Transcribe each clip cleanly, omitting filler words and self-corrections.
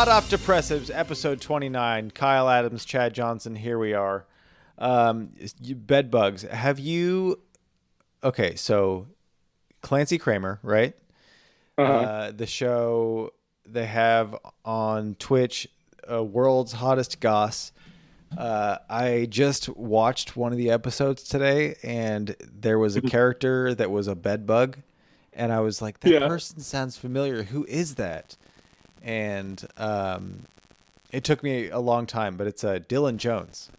Off Depressives, episode 29. Kyle Adams, Chad Johnson, here we are. Bed bugs. Have you... Okay, so Clancy Kramer, right? The show they have on Twitch, World's Hottest Goss. I just watched one of the episodes today, and there was a character that was a bed bug, and I was like, that person sounds familiar. Who is that? And it took me a long time, but it's Dylan Jones.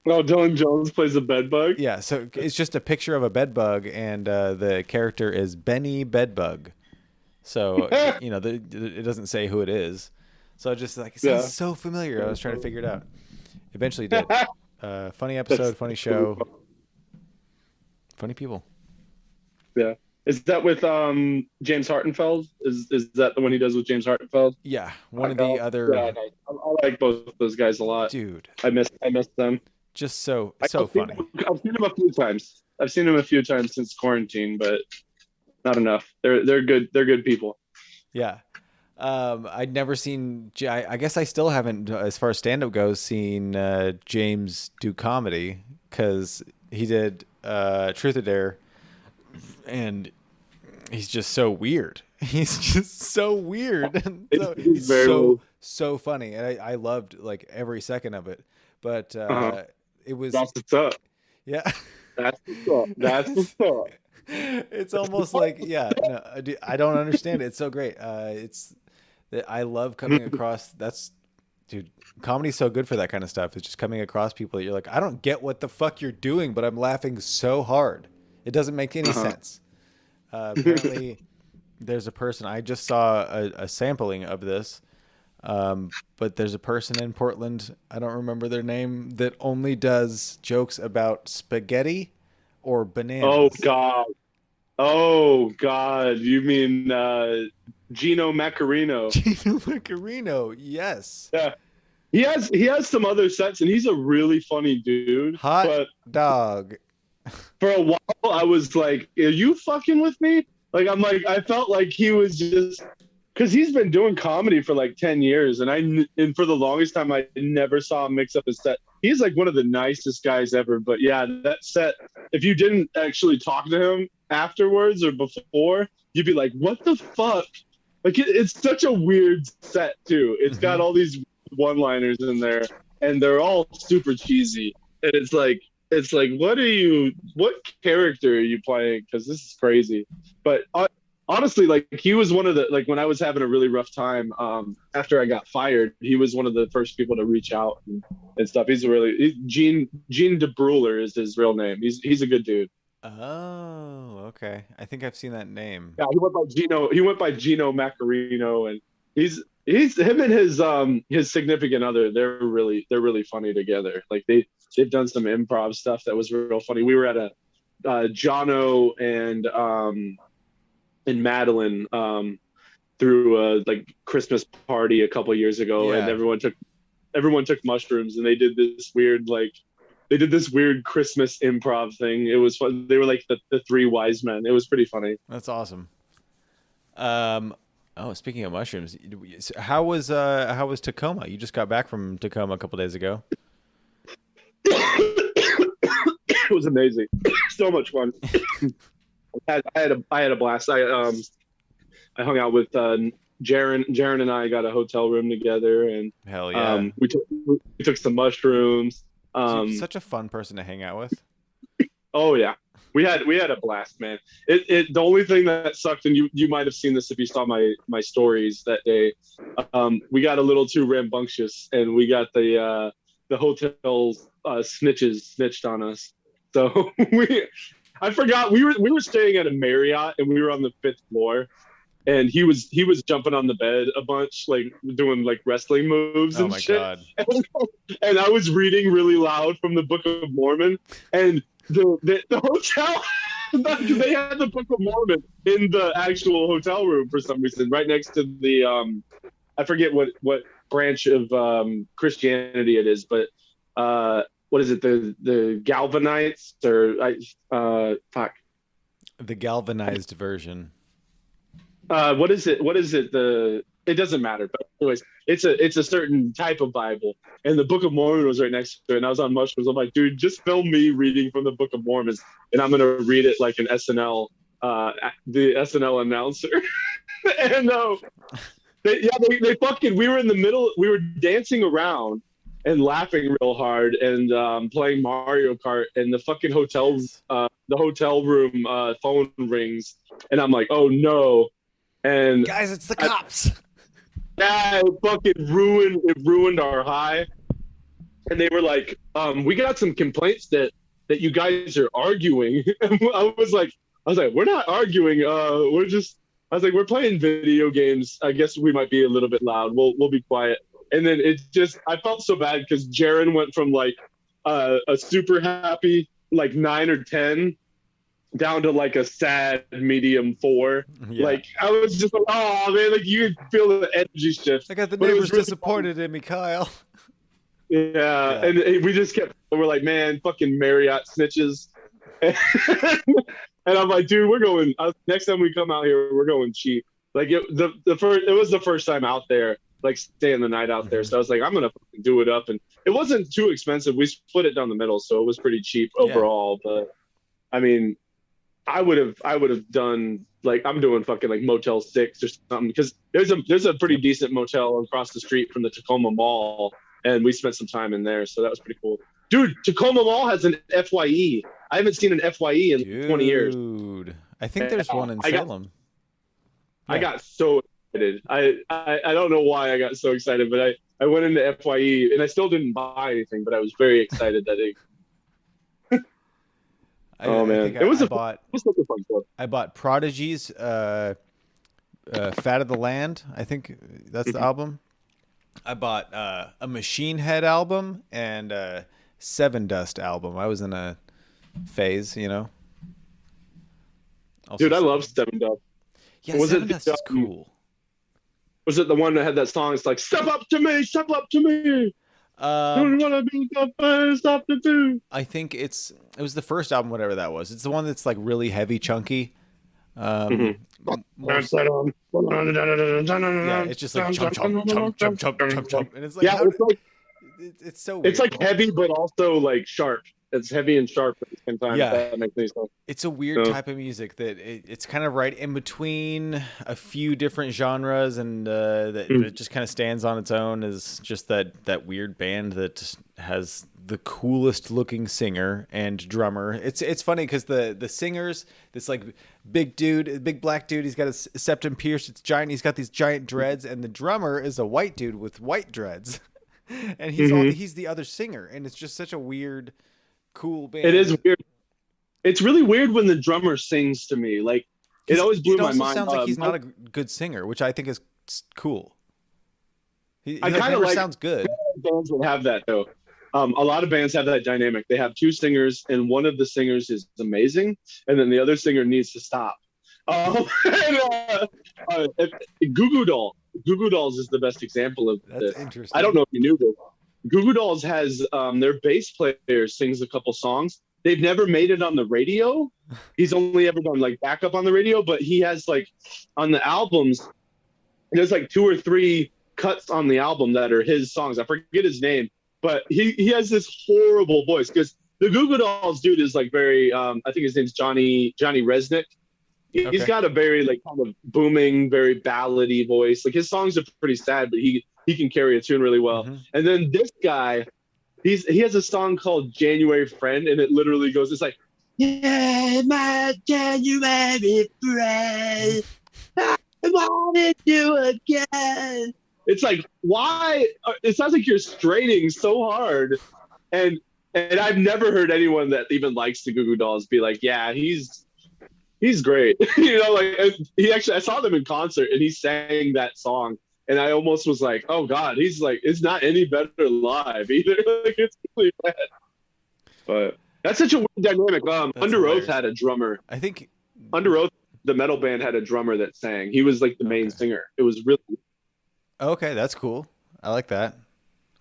Oh, Dylan Jones plays a bed bug? Yeah, so it's just a picture of a bed bug, and the character is Benny Bedbug. So, it doesn't say who it is. So I just like, it sounds so familiar. I was trying to figure it out. Eventually did. Funny episode, funny show. Funny people. Yeah. Is that with James Hartenfeld? Is that the one he does with James Hartenfeld? Yeah, one of the other. Yeah, I like both of those guys a lot. Dude, I miss them. Just so funny. I've seen him a few times. I've seen him a few times since quarantine, but not enough. They're good. They're good people. Yeah. I'd never seen. I guess I still haven't, as far as stand-up goes, seen James do comedy, because he did Truth or Dare. And he's just so weird. He's just so weird. And he's so funny. And I loved like every second of it. But it was. That's what's up. Yeah. That's what's up. That's what's up. It's almost like, I don't understand it. It's so great. It's that I love coming across. Dude, comedy's so good for that kind of stuff. It's just coming across people that you're like, I don't get what the fuck you're doing, but I'm laughing so hard. It doesn't make any sense. Apparently, there's a person. I just saw a sampling of this, but there's a person in Portland, I don't remember their name, that only does jokes about spaghetti or bananas. Oh, God. You mean Gino Macarino. Gino Macarino, yes. Yeah. He has some other sets, and he's a really funny dude. Hot dog. For a while, I was like, are you fucking with me? Like, I felt like he was just, because he's been doing comedy for like 10 years. And for the longest time, I never saw him mix up his set. He's like one of the nicest guys ever. But yeah, that set, if you didn't actually talk to him afterwards or before, you'd be like, what the fuck? Like, it's such a weird set, too. It's got all these one-liners in there, and they're all super cheesy. And it's like, what character are you playing? Because this is crazy. But honestly, like, he was one of the, like, when I was having a really rough time after I got fired, he was one of the first people to reach out and stuff. Gene DeBruler is his real name. He's a good dude. Oh, okay. I think I've seen that name. Yeah, he went by Gino Macarino, and he's him and his significant other. They're really funny together. Like, they've done some improv stuff that was real funny. We were at a Jono and Madeline through a like Christmas party a couple years ago, and everyone took mushrooms, and they did this weird Christmas improv thing. It was fun. They were like the three wise men. It was pretty funny. That's awesome. Speaking of mushrooms, how was Tacoma? You just got back from Tacoma a couple days ago. It was amazing. So much fun. I had a blast. I hung out with Jaron and I got a hotel room together, and hell yeah. We took some mushrooms. Such a fun person to hang out with. Oh yeah. We had a blast, man. The only thing that sucked, and you might have seen this if you saw my stories that day, we got a little too rambunctious, and we got the hotel's snitched on us. So I forgot we were staying at a Marriott, and we were on the 5th floor, and he was jumping on the bed a bunch, like doing like wrestling moves and shit. Oh my God. And I was reading really loud from the Book of Mormon, and the hotel, they had the Book of Mormon in the actual hotel room for some reason, right next to the I forget what branch of Christianity it is, but what is it, the Galvanites or the galvanized version. What is it? it doesn't matter. But anyways, it's a certain type of Bible, and the Book of Mormon was right next to it. And I was on mushrooms. I'm like, dude, just film me reading from the Book of Mormon, and I'm gonna read it like an SNL, the SNL announcer. And they fucking. We were in the middle. We were dancing around and laughing real hard and playing Mario Kart. And the fucking Yes. the hotel room phone rings, and I'm like, oh no. And Guys, it's the I, cops. yeah, it ruined our high. And they were like, we got some complaints that you guys are arguing. And I was like, we're not arguing. We're just I was like, we're playing video games. I guess we might be a little bit loud. We'll be quiet. And then it just I felt so bad because Jaron went from like a super happy like 9 or 10 down to like a sad medium 4. Yeah. Like I was just like, oh man, like you could feel the energy shift. I got the But it was neighbors really disappointed in me, Kyle. yeah, Yeah. and we just kept. We're like, man, fucking Marriott snitches. And I'm like, dude, we're going. Next time we come out here, we're going cheap. Like it was the first time out there, like staying the night out there. Mhm. So I was like, I'm gonna fucking do it up, and it wasn't too expensive. We split it down the middle, so it was pretty cheap Yeah. overall. But I mean, I would have done like I'm doing fucking like Motel 6 or something because there's a pretty decent motel across the street from the Tacoma Mall, and we spent some time in there, so that was pretty cool. Dude, Tacoma Mall has an FYE. I haven't seen an FYE in 20 years. Dude, I think there's one in I got Salem. I Yeah. got so excited. I don't know why I got so excited, but I went into FYE and I still didn't buy anything, but I was very excited that it. Oh I man, think it was I a bought it was such a fun show. I bought Prodigy's Fat of the Land. I think that's the album. I bought a Machine Head album and a Seven Dust album. I was in a phase, you know. Also, Dude, I love Seven Dust. yeah, Was Seven it Dust is cool. was it the one that had that song? It's like step up to me, step up to me. Um, Don't wanna be the first up to do. I think it was the first album, whatever that was. It's the one that's like really heavy, chunky. Um, more, yeah, it's just like chump, chump, chump, chump, chump, chump, chump, and it's like Yeah, it's so it's weird. like heavy, but also like sharp. It's heavy and sharp at the same time. If Yeah, that makes any sense. it's a weird So, type of music that it's kind of right in between a few different genres, and that mm, it just kind of stands on its own as just that weird band that has the coolest looking singer and drummer. It's funny because the singers, this like big black dude, he's got his septum pierced, it's giant, he's got these giant dreads, and the drummer is a white dude with white dreads, and mhm. he's the other singer, and it's just such a weird, cool It is band. weird. It's really weird when the drummer sings to me. Like it always blew It my also mind. sounds like he's not a good singer, which I think is cool. He I like kind of never like sounds good. bands that have that though. A lot of bands have that dynamic. They have two singers, and one of the singers is amazing, and then the other singer needs to stop. And, Goo Goo Doll. Goo Goo Dolls is the best example of That's this. I don't interesting. know if you knew this. Goo Goo Dolls has their bass player sings a couple songs. They've never made it on the radio. He's only ever done like backup on the radio, but he has like on the albums. There's like 2 or 3 cuts on the album that are his songs. I forget his name, but he has this horrible voice because the Goo Goo Dolls dude is like very I think his name's Johnny Resnick. He's Okay. got a very like kind of booming, very ballady voice. Like his songs are pretty sad, but he can carry a tune really well. Hmm. And then this guy, he has a song called January Friend, and it literally goes, it's like, yeah, my January friend, I wanted you again. It's like, why? It sounds like you're straining so hard, and and I've never heard anyone that even likes the Goo Goo Dolls be like, yeah, he's great. Like he actually, I saw them in concert and he sang that song. And I almost was like, oh God, he's like, it's not any better live either. Like it's really bad. But that's such a weird dynamic. That's Under Oath hilarious. had a drummer. I think. Under Oath, the metal band had a drummer that sang. He was like the main Okay. singer. It was really Okay, that's cool. I like that.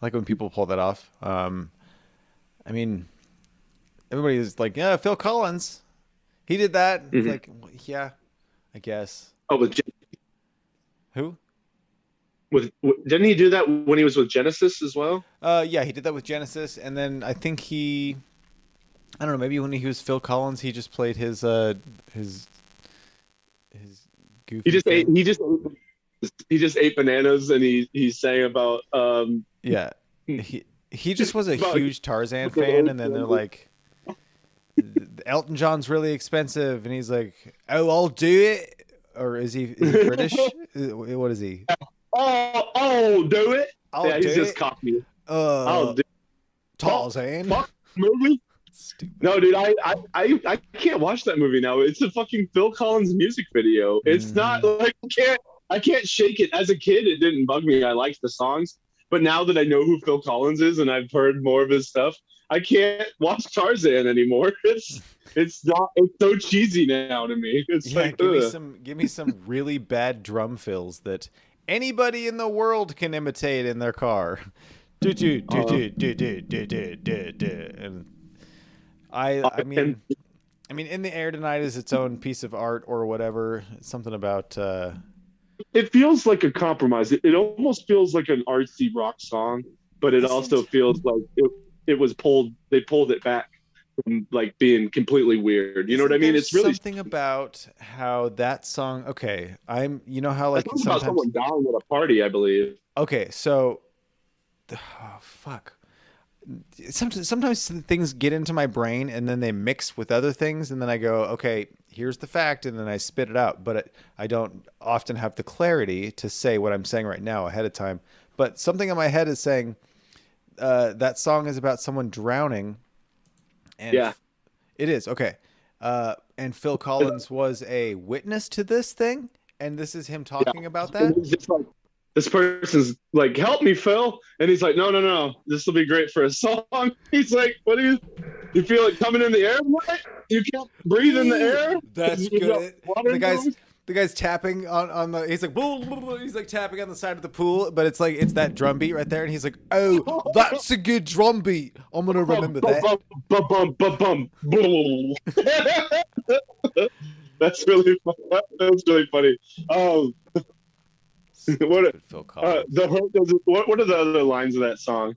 I like when people pull that off. I mean, everybody's like, yeah, Phil Collins, he did that. It's mhm. like, well, yeah, I guess. Oh, with Who? Didn't he do that when he was with Genesis as well? Yeah, he did that with Genesis, and then I think I don't know, maybe when he was Phil Collins, he just played his He goofy just ate. thing. He just ate bananas, and he sang about Yeah, he just was a about huge Tarzan fan, and then they're like, Elton John's really expensive, and he's like, oh, I'll do it. Or is he British? What is he? oh, do it. I'll Yeah, do he's just it. cocky. I'll Uh, do Tarzan. fuck movie. Stupid. No, dude, I can't watch that movie now. It's a fucking Phil Collins music video. It's not Hmm. like I can't shake it. As a kid, it didn't bug me. I liked the songs, but now that I know who Phil Collins is and I've heard more of his stuff, I can't watch Tarzan anymore. It's not. It's so cheesy now to me. It's Yeah, like, ugh. give me some really bad drum fills that anybody in the world can imitate in their car. Do do do Uh, do do do do do do do. And I and mean, In the Air Tonight is its own piece of art or whatever. Something about it feels like a compromise. It almost feels like an artsy rock song, but it also isn't feels like it was pulled. They pulled it back from like being completely weird. You know what I isn't mean? there It's really something about how that song? Okay, you know how that like song's about sometimes someone dying at a party, I believe. okay, so oh, fuck. Sometimes things get into my brain and then they mix with other things and then I go, okay, here's the fact, and then I spit it out. But I don't often have the clarity to say what I'm saying right now ahead of time. But something in my head is saying that song is about someone drowning, and Yeah, it is okay. And Phil Collins was a witness to this thing, and this is him yeah. talking about And that. it's just like this person's like, "Help me, Phil," and he's like, "No. This will be great for a song." He's like, "What do you feel it coming in the air? What? You can't breathe in the Ooh, air that's because you got good. water And in your lungs?" the guy's tapping on the. He's like, blah, blah, blah, he's like tapping on the side of the pool, but it's that drum beat right there, and he's like, oh, that's a good drum beat. I'm gonna Bum, remember bum, that. bum, bum, bum, bum, bum. That's really fun. That's really funny. Um, what Stupid Phil Collins. the hurt doesn't. What are the other lines of that song?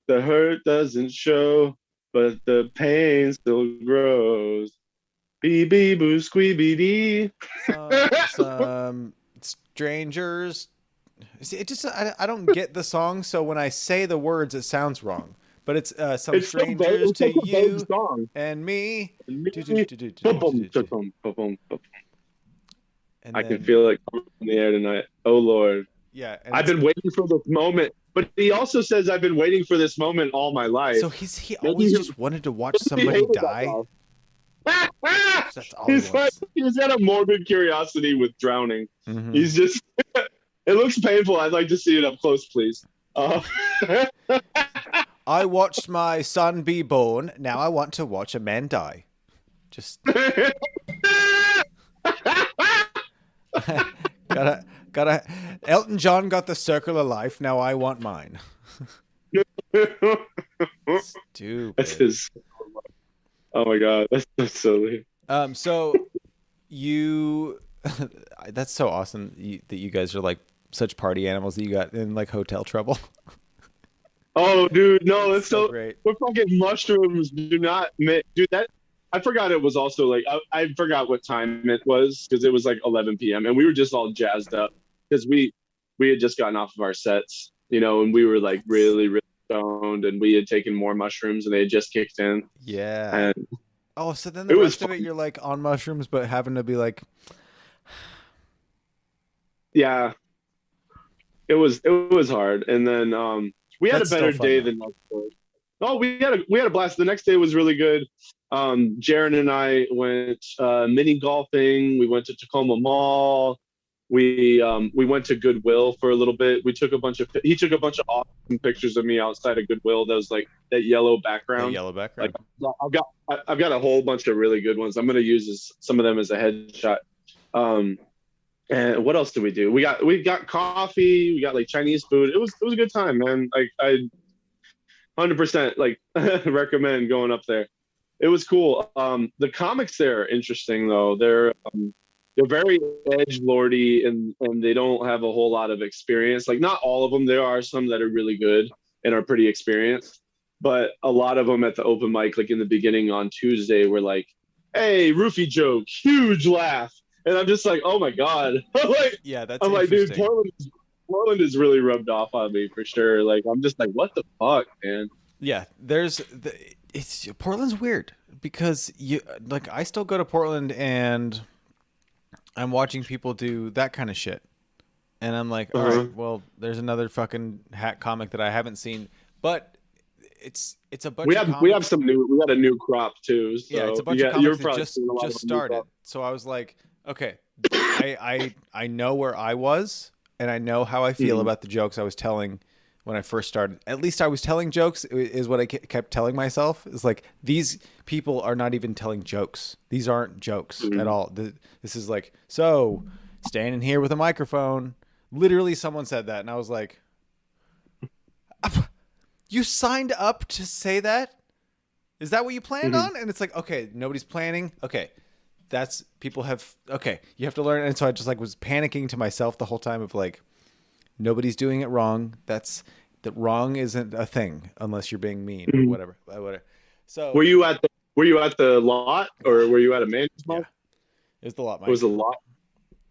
The hurt doesn't show, but the pain still grows. Bee bee boo squeeby dee. Some strangers. See, it just I don't get the song, so when I say the words, it sounds wrong. But it's some It's so vague. strangers It's to such a vague you song. and me. Do, do, Me, do, do, do, bum, do, do, bum, do, do. bum, bum, bum, bum. And I can then feel it coming in the air tonight. Oh Lord. yeah, and I've it's been waiting for this moment. But he also says I've been waiting for this moment all my life. so he Maybe always just wanted to watch he somebody hated die. that guy. That's all he He's like wants. he's got a morbid curiosity with drowning. Hmm. He's just it looks painful. I'd like to see it up close, please. Uh, I watched my son be born. Now I want to watch a man die. Just gotta. Elton John got the circle of life. Now I want mine. That's Stupid. his. Oh my god, that's silly. So you, that's so awesome that you guys are like such party animals that you got in like hotel trouble. Oh, dude, no, That's that's so so. great. We're fucking mushrooms. Do not, dude. That I forgot it was also like I forgot what time it was because it was like 11 p.m. and we were just all jazzed up because we had just gotten off of our sets, and we were like That's really stoned and we had taken more mushrooms and they had just kicked in yeah. and Oh, so then the it was rest of it, fun. you're like on mushrooms, but having to be like, Yeah, it was hard and then we had a that's still better fun day though. the next day. Oh, we had a blast. The next day was really good. Jaron and I went mini golfing. We went to Tacoma Mall. We went to Goodwill for a little bit. He took a bunch of awesome pictures of me outside of Goodwill. That was like that yellow That background. yellow Like background. I've got a whole bunch of really good ones. I'm gonna use some of them as a headshot. Um, and what else did we do? We got coffee. We got like Chinese food. It was a good time, man. Like I 100% like recommend going up there. It was cool. The comics there are interesting though. they're very edge lordy, and they don't have a whole lot of experience. Like not all of them. There are some that are really good and are pretty experienced, but a lot of them at the open mic, like in the beginning on Tuesday, were like, "Hey, roofie joke, huge laugh," and I'm just like, "Oh my god!" like, Yeah, that's I'm like, dude, interesting. Portland is really rubbed off on me for sure. Like, I'm just like, what the fuck, man? Yeah, it's Portland's weird because you like I still go to Portland and I'm watching people do that kind of shit. And I'm like, all right, Uh-huh. well, there's another fucking hack comic that I haven't seen, but it's a bunch We of have we have comics. some new we got a new crop too. Yeah, it's a So bunch of you're comics that probably just seeing a lot of just the new started. crop. So I was like, okay, I know where I was, and I know how I feel Mhm. about the jokes I was telling when I first started. At least I was telling jokes is what I kept telling myself. It's like these people are not even telling jokes. These aren't jokes at Mhm. all. This is like so standing here with a microphone. Literally, someone said that, and I was like, "You signed up to say that? Is that what you planned Mhm. on?" And it's like, okay, nobody's planning. Okay, that's people have. Okay, you have to learn. And so I just like was panicking to myself the whole time of like, nobody's doing it wrong. That wrong isn't a thing unless you're being mean or Mhm. whatever. Whatever. So Were you at the lot, yeah, or were you at a man's yeah, mall? it was the lot It was mic. a lot.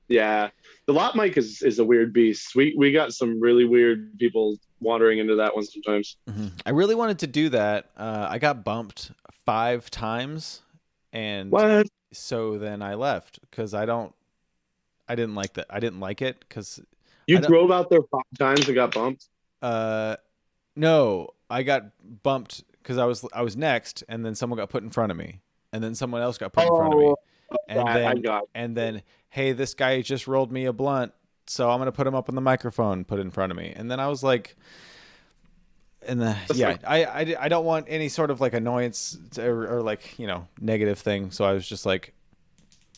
Yeah, the lot mic is a weird beast. We got some really weird people wandering into that one sometimes. I really wanted to do that. I got bumped 5 times, and What? so then I left because I didn't like that. I didn't like it because You I don't. drove out there 5 times and got bumped? Uh, no, I got bumped because I was next, and then someone got put in front of me, and then someone else got put in front of Oh, me, and that I then got. and then hey, this guy just rolled me a blunt, so I'm gonna put him up on the microphone, put it in front of me, and then I was like, and the That's yeah, like I don't want any sort of like annoyance or like negative thing, so I was just like,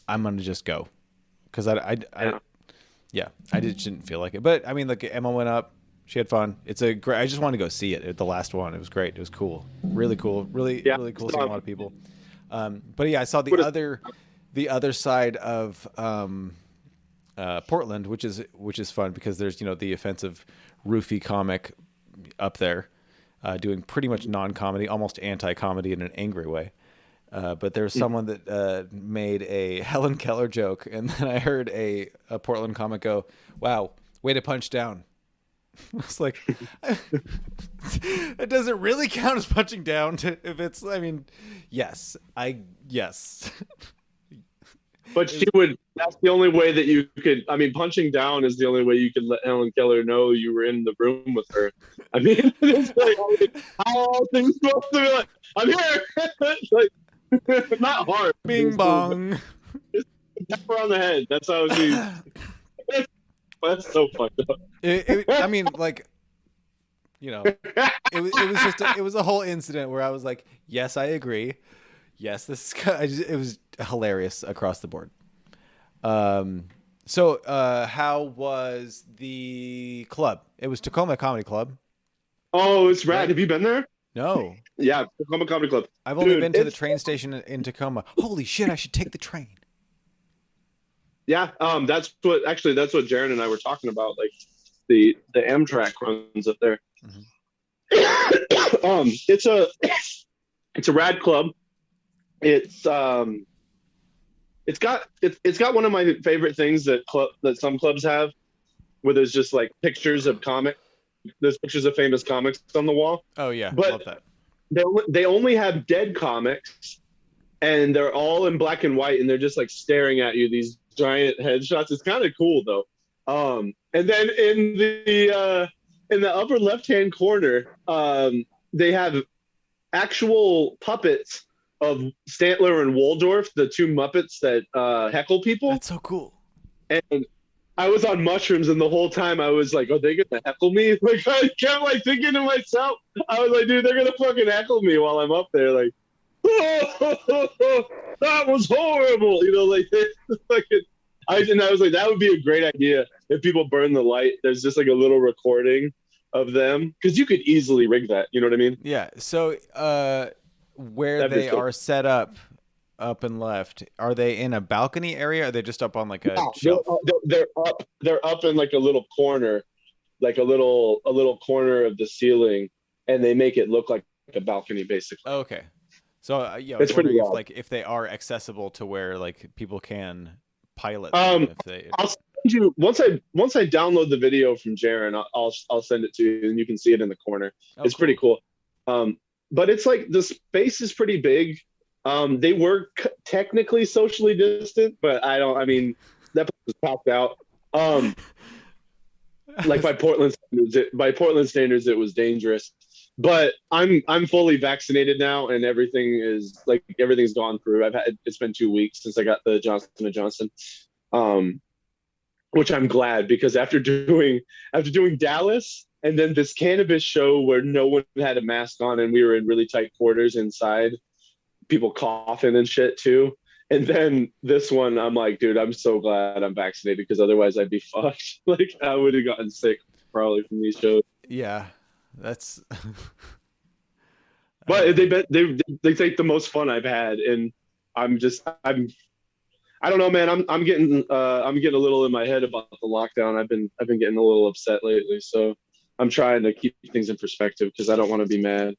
I'm gonna just go because I yeah. yeah, I just didn't feel like it. But I mean, like Emma went up. She had fun. It's a great. I just wanted to go see it. The last one. It was great. It was cool. Really cool. Really Yeah. really cool seeing a So, lot of people. But yeah, I saw what is the other side of Portland, which is fun because there's the offensive roofie comic up there, doing pretty much non-comedy, almost anti-comedy in an angry way. But there was someone that made a Helen Keller joke, and then I heard a Portland comic go, "Wow, way to punch down." I was like, it doesn't really count as punching down if it's. I mean, yes. But It she was, would. That's the only way that you could. I mean, punching down is the only way you could let Helen Keller know you were in the room with her. I mean, it's like, I mean, how are things supposed to be like? I'm here. It's like not hard. Bing It's cool, but bong. just tap her on the head. That's how she. That's so fucked up. I mean, like it was just it was a whole incident where I was like, yes, I agree. Yes, it was hilarious across the board. So how was the club? It was Tacoma Comedy Club, Oh, it's rad. right? Have you been there? No, Yeah, Tacoma Comedy Club, I've only dude. been to the It's train station in Tacoma. Holy shit, I should take the train. yeah. That's what Jaron and I were talking about. Like the Amtrak runs up there. Hmm. It's a rad club. It's it's got one of my favorite things that some clubs have, where there's just like pictures of comic. There's pictures of famous comics on the wall, Oh yeah, but love that. they only have dead comics, and they're all in black and white, and they're just like staring at you. These giant headshots. It's kind of cool though. And then in the upper left hand corner, they have actual puppets of Stantler and Waldorf, the two Muppets that heckle people. That's so cool. And I was on mushrooms, and the whole time I was like, "Are they gonna heckle me?" Like I kept like thinking to myself, I was like, "Dude, they're gonna fucking heckle me while I'm up there." Like, that was horrible. Like, fucking. I was like, that would be a great idea if people burn the light. There's just like a little recording of them because you could easily rig that. You know what I mean? Yeah. So where That'd be they so. are set up, up and left, are they in a balcony area? Or are they just up on like a Yeah, shelf? they're up in like a little corner, like a little corner of the ceiling, and they make it look like a balcony basically. Oh, okay. So yeah, I was It's pretty wondering if wild. like if they are accessible to where like people can pilot them Um, if they. I'll send you once I download the video from Jaren, I'll send it to you and you can see it in the corner. Oh, It's pretty cool. coul. But it's like the space is pretty big. They were technically socially distant, but I don't. I mean, that place was packed out. Like by Portland standards, it was dangerous. But I'm fully vaccinated now, and everything's gone through. It's been 2 weeks since I got the Johnson and Johnson. Um, which I'm glad because after doing Dallas and then this cannabis show where no one had a mask on and we were in really tight quarters inside, people coughing and shit too. And then this one, I'm like, dude, I'm so glad I'm vaccinated because otherwise I'd be fucked. Like I would have gotten sick probably from these shows. Yeah, that's. But they take the most fun I've had, and I don't know, man. I'm getting a little in my head about the lockdown. I've been getting a little upset lately, so I'm trying to keep things in perspective because I don't want to be mad.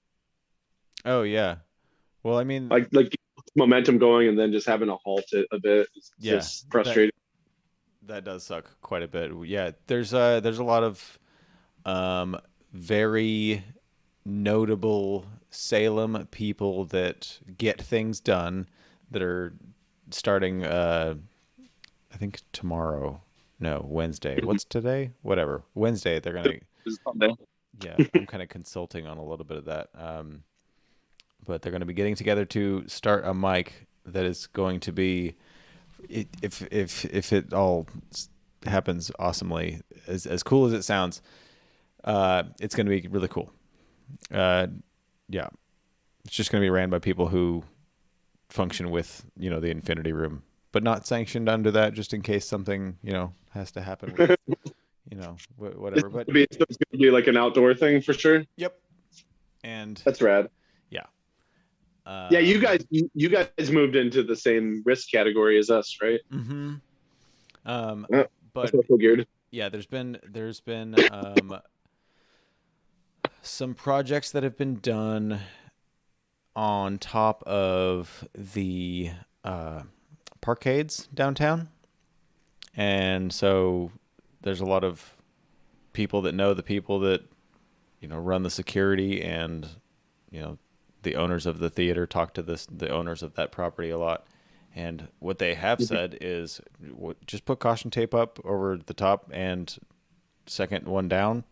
Oh yeah. Well, I mean, Like momentum going and then just having to halt it a bit. It's yeah, just that frustrating. that does suck quite a bit. Yeah, there's a lot of um very notable Salem people that get things done that are starting I think tomorrow. No, Wednesday. What's today? Whatever. Wednesday they're going to yeah, I'm kind of consulting on a little bit of that. But they're going to be getting together to start a mic that is going to be if it all happens awesomely as cool as it sounds, it's going to be really cool. Uh, yeah, it's just going to be ran by people who function with the Infinity Room, but not sanctioned under that, just in case something has to happen with whatever. But It's going to be like an outdoor thing for sure. yep, and That's rad. yeah, Yeah, you guys moved into the same risk category as us, right? mm-hmm. Yeah, that's But what I figured. yeah, there's been some projects that have been done on top of the parkades downtown, and so there's a lot of people that know the people that run the security, and the owners of the theater talk to the owners of that property a lot. And what they have said is, just put caution tape up over the top and second one down,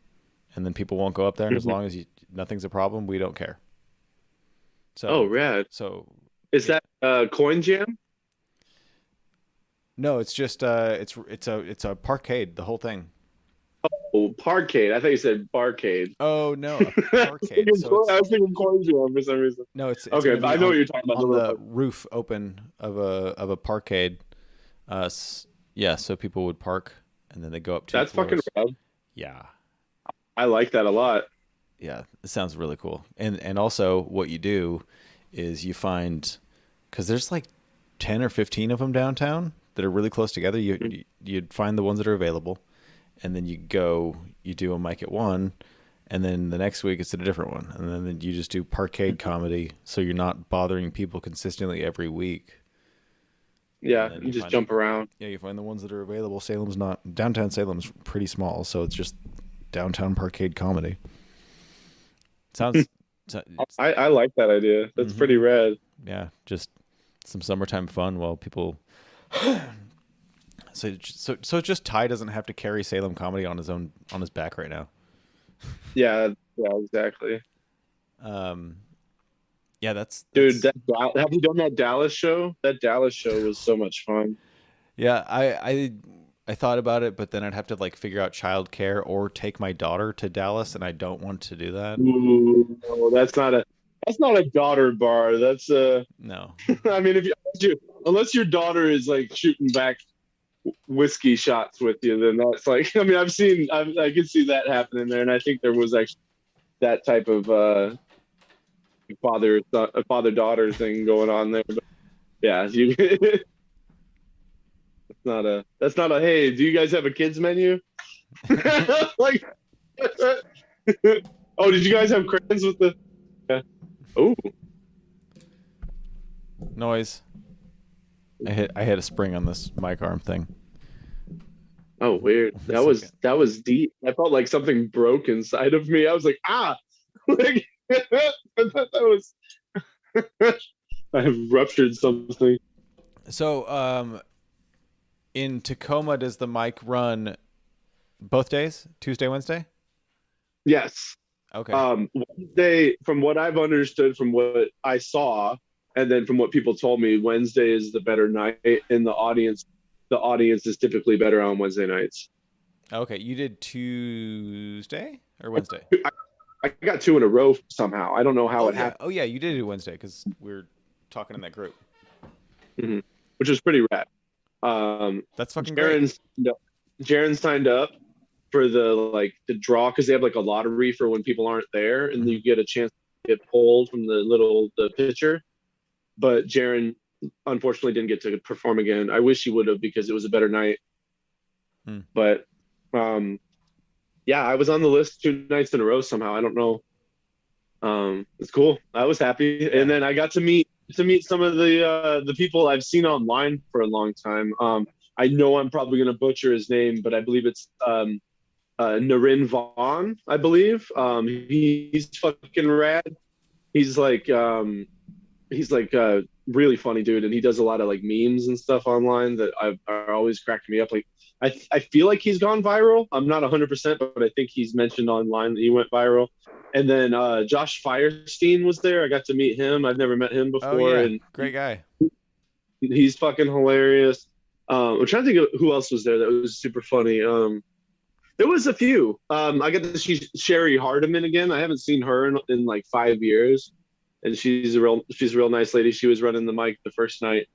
and then people won't go up there. And as long as nothing's a problem, we don't care. Oh, So, rad. so Is yeah, that Coin Jam? no, it's just it's a parkade, the whole thing. Oh, Parkade. I thought you said Barcade. Oh no, a I parkade. So it's was thinking Coin Jam for some reason. no, it's Okay, going to but be I know what you're talking about. The on little the park. roof open of a parkade. Yeah, so people would park and then they go up two That's fucking floors. rad. Yeah, I like that a lot. yeah, it sounds really cool. And also what you do is you find, because there's like 10 or 15 of them downtown that are really close together. You'd find the ones that are available, and then you do a mic at one, and then the next week it's at a different one, and then you just do parkade comedy, so you're not bothering people consistently every week. And Yeah, then you just find jump around. yeah, you find the ones that are available. Downtown Salem's pretty small, so it's just downtown parkade comedy. Sounds, I like that idea. That's pretty hmm rad. yeah, just some summertime fun while people. So just Ty doesn't have to carry Salem comedy on his back right now. Yeah, yeah, exactly. Um, yeah, Dude, that's have you done that Dallas show? That Dallas show was so much fun. yeah. I thought about it, but then I'd have to like figure out childcare or take my daughter to Dallas, and I don't want to do that. Ooh, no, that's not a daughter bar. That's No. I mean, if unless your daughter is like shooting back whiskey shots with you, then that's like I mean, I can see that happening there, and I think there was actually that type of father daughter thing going on there. But Yeah, you. That's not a. Hey, do you guys have a kids menu? Like, oh, did you guys have crayons with the? Yeah. Oh, Noise. I hit a spring on this mic arm thing. oh, weird. One second. That was deep. I felt like something broke inside of me. I was like, ah, like I thought that was. I have ruptured something. So, in Tacoma, does the mic run both days? Tuesday, Wednesday? Yes. Okay. Wednesday, from what I've understood, from what I saw, and then from what people told me, Wednesday is the better night, and the audience is typically better on Wednesday nights. Okay. You did Tuesday or Wednesday? I, I got two in a row somehow. I don't know how Oh it yeah. happened, Oh yeah. You did it Wednesday because we're talking in that group. hmm which is pretty rad. That's fucking great. Jaron, Jaron signed up for the draw because they have like a lottery for when people aren't there, and Hmm. you get a chance to get pulled from the picture. But Jaron unfortunately didn't get to perform again. I wish he would have because it was a better night. Hmm. But um, yeah, I was on the list two nights in a row somehow. I don't know. It's cool. I was happy, and Yeah. then I got to meet some of the people I've seen online for a long time. I know I'm probably going to butcher his name, but I believe it's Narin Vaughn. I believe he's fucking rad. He's like he's like a really funny dude, and he does a lot of like memes and stuff online that are always cracking me up. Like I feel like he's gone viral. I'm not 100%, but I think he's mentioned online that he went viral. And then Josh Firestein was there. I got to meet him. I've never met him Oh before, yeah. and Great guy. he's fucking hilarious. I'm trying to think of who else was there that was super funny. There was a few. I got to see Sherry Hardiman again. I haven't seen her in like 5 years, and she's a real nice lady. She was running the mic the first night.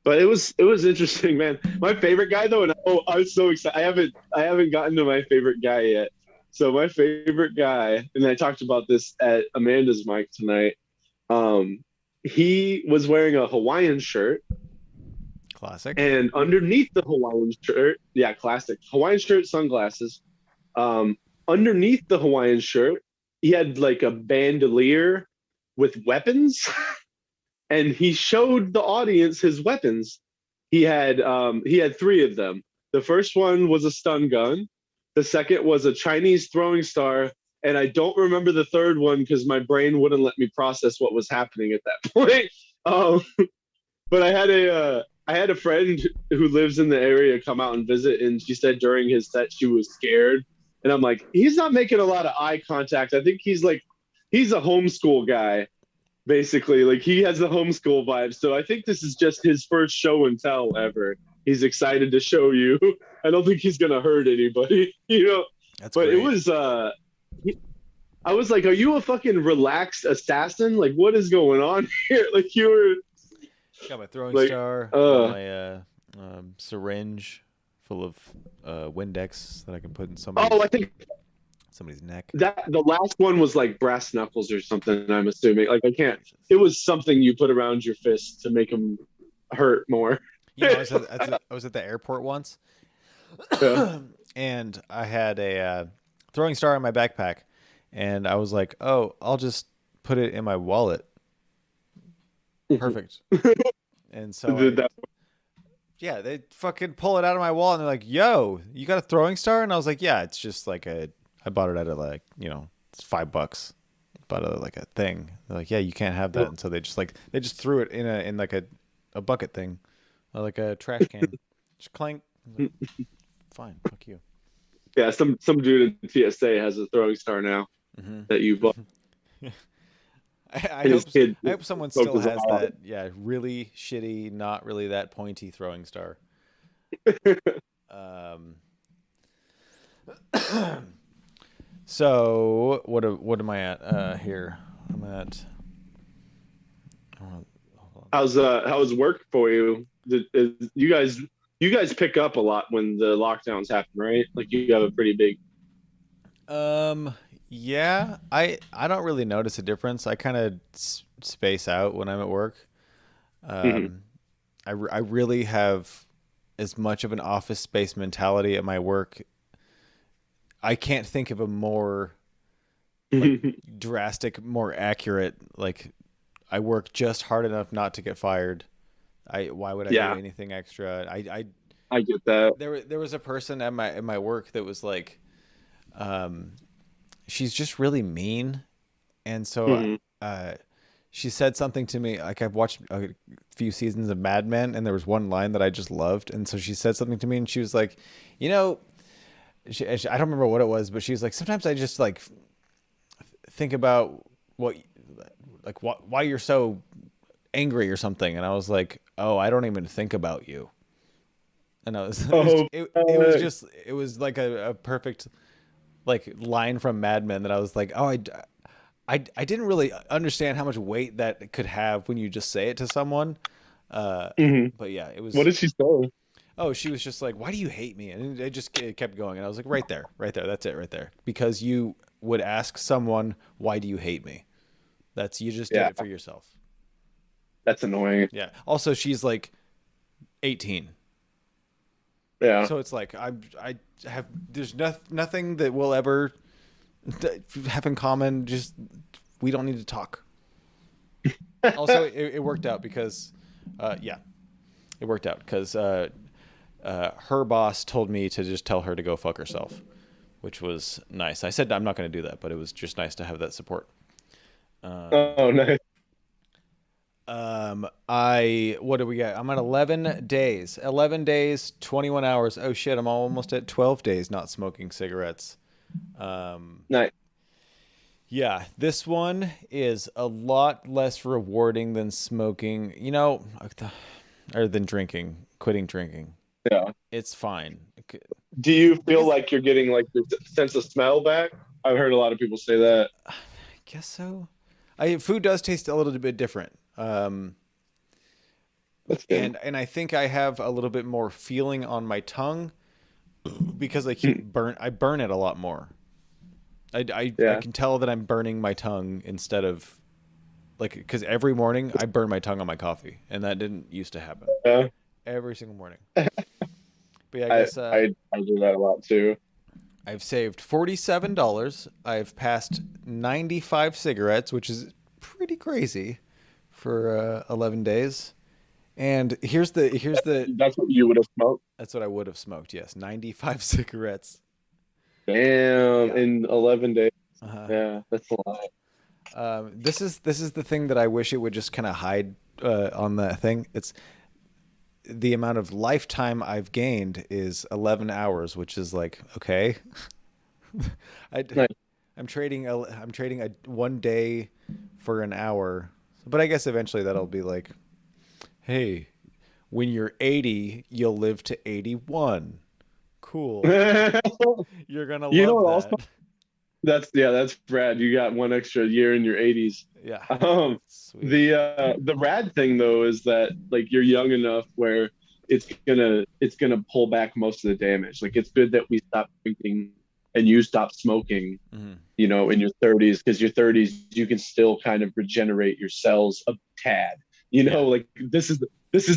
But it was interesting, man. My favorite guy though, and oh, I was so excited. I haven't gotten to my favorite guy yet. So my favorite guy, and I talked about this at Amanda's mic tonight. Um, he was wearing a Hawaiian shirt, Classic. and underneath the Hawaiian shirt, yeah, classic Hawaiian shirt, sunglasses. Um, Underneath the Hawaiian shirt, he had like a bandolier with weapons, and he showed the audience his weapons. He had three of them. The first one was a stun gun. The second was a Chinese throwing star, and I don't remember the third one because my brain wouldn't let me process what was happening at that point. Um, but I had a friend who lives in the area come out and visit, and she said during his set she was scared. And I'm like, he's not making a lot of eye contact. I think he's a homeschool guy, basically. Like he has the homeschool vibe. So I think this is just his first show and tell ever. He's excited to show you. I don't think he's gonna hurt anybody, you know. That's But it great. was I was like, are you a fucking relaxed assassin? Like what is going on here? Like you were Got my throwing like star. Got my syringe full of Windex that I can put in oh, I think somebody's neck. that the last one was like brass knuckles or something. I'm assuming. Like I can't. Jesus. It was something you put around your fist to make them hurt more. You know, I was at the airport once, Yeah. and I had a throwing star in my backpack, and I was like, "Oh, I'll just put it in my wallet." Perfect. And so Did that. yeah, they fucking pull it out of my wallet, and they're like, "Yo, you got a throwing star?" And I was like, "Yeah, it's just like I bought it at a like, it's $5. Bought it like a thing." They're like, "Yeah, you can't have that." And so they just threw it in like a bucket thing, or like a trash can. Just clank. I was like, fine, fuck you. Yeah, some dude in TSA has a throwing star now Hmm. that you bought. I And his hope kid I hope someone broke still his has arm. that. Yeah, really shitty, not really that pointy throwing star. Um. So what am I at here? I'm at. Hold on. How's work for you? You guys pick up a lot when the lockdowns happen, right? Like you have a pretty big. Yeah, I don't really notice a difference. I kind of space out when I'm at work. Mhm. Um, I really have as much of an office space mentality at my work. I can't think of a more like drastic, more accurate, like I work just hard enough not to get fired. Why would I do Yeah, anything extra? I get that. There was a person at my work that was like, um, she's just really mean, and so Mhm. uh, she said something to me. Like I've watched a few seasons of Mad Men, and there was one line that I just loved, and so she said something to me, and she was like, you know, I don't remember what it was, but she was like, sometimes I just like think about what like why you're so angry or something, and I was like, oh, I don't even think about you. And I was Oh, it was just it was like a perfect like line from Mad Men that I was like, oh, I didn't really understand how much weight that could have when you just say it to someone. Uh, mhm. but yeah, it What was. did she say? Oh, she was just like, "Why do you hate me?" And it just kept going. And I was like, "Right there, right there. That's it, right there." Because you would ask someone, "Why do you hate me?" That's you just did Yeah, it for yourself. that's annoying. Yeah. Also, she's like 18, Yeah. so it's like I have there's nothing that we'll ever have in common. Just we don't need to talk. Also, it worked out because, yeah, it worked out because her boss told me to just tell her to go fuck herself, which was nice. I said I'm not going to do that, but it was just nice to have that support. Um, Oh, nice. I what do we got? I'm at 11 days. 11 days, 21 hours. Oh shit, I'm almost at 12 days not smoking cigarettes. Um, Nice. yeah, this one is a lot less rewarding than smoking, or than drinking, quitting drinking. Yeah. It's fine. Do you feel Because like you're getting like the sense of smell back? I've heard a lot of people say that. I guess so. Food does taste a little bit different. That's good. And I think I have a little bit more feeling on my tongue because I burn it a lot more. I Yeah. can tell that I'm burning my tongue instead of like because every morning I burn my tongue on my coffee, and that didn't used to happen Yeah. every single morning. But yeah, I I guess I do that a lot too. I've saved $47. I've passed 95 cigarettes, which is pretty crazy for 11 days. And here's the That's what you would have smoked. that's what I would have smoked. Yes, 95 cigarettes. Damn, Yeah. in 11 days. Uh-huh. Yeah, that's a lot. This is the thing that I wish it would just kind of hide on the thing. It's the amount of lifetime I've gained is 11 hours, which is like okay. I Nice. I'm trading a 1 day for an hour, but I guess eventually that'll be like, hey, when you're 80, you'll live to 81. Cool. You're gonna You know love what also? that. That's rad. You got one extra year in your 80s. Yeah. Um, Sweet. the rad thing though is that like you're young enough where it's gonna pull back most of the damage. Like it's good that we stop drinking and you stop smoking, Hmm. in your 30s, because your 30s you can still kind of regenerate your cells a tad. Yeah. Like this is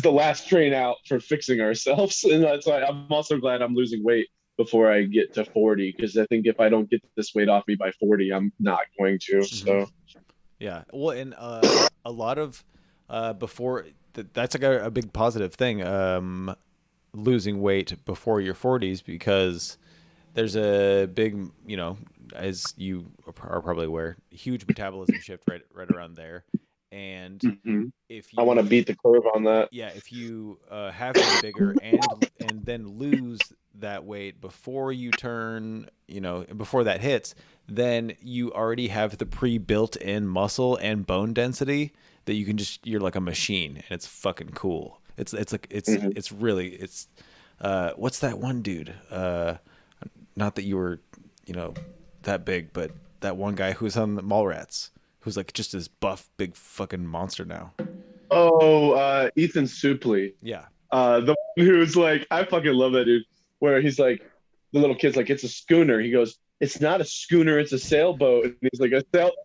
the last train out for fixing ourselves, and that's why I'm also glad I'm losing weight before I get to 40, because I think if I don't get this weight off me by 40, I'm not going to. Hmm. So Yeah. Well, and a lot of before that's like a big positive thing. Losing weight before your 40s because there's a big, as you are probably aware, huge metabolism shift right around there. And mhm. if I want to you beat the curve on that. yeah, if you have been bigger and then lose that weight before you turn, before that hits, then you already have the pre-built-in muscle and bone density that you can just you're like a machine and it's fucking cool. It's like Mhm. it's really it's what's that one dude? Not that you were, you know, that big, but that one guy who's on the Mallrats, who's like just this buff big fucking monster now. Oh, Ethan Suplee. Yeah. The one who's like, I fucking love that dude. Where he's like, the little kid's like, it's a schooner. He goes, it's not a schooner, it's a sailboat. And he's like,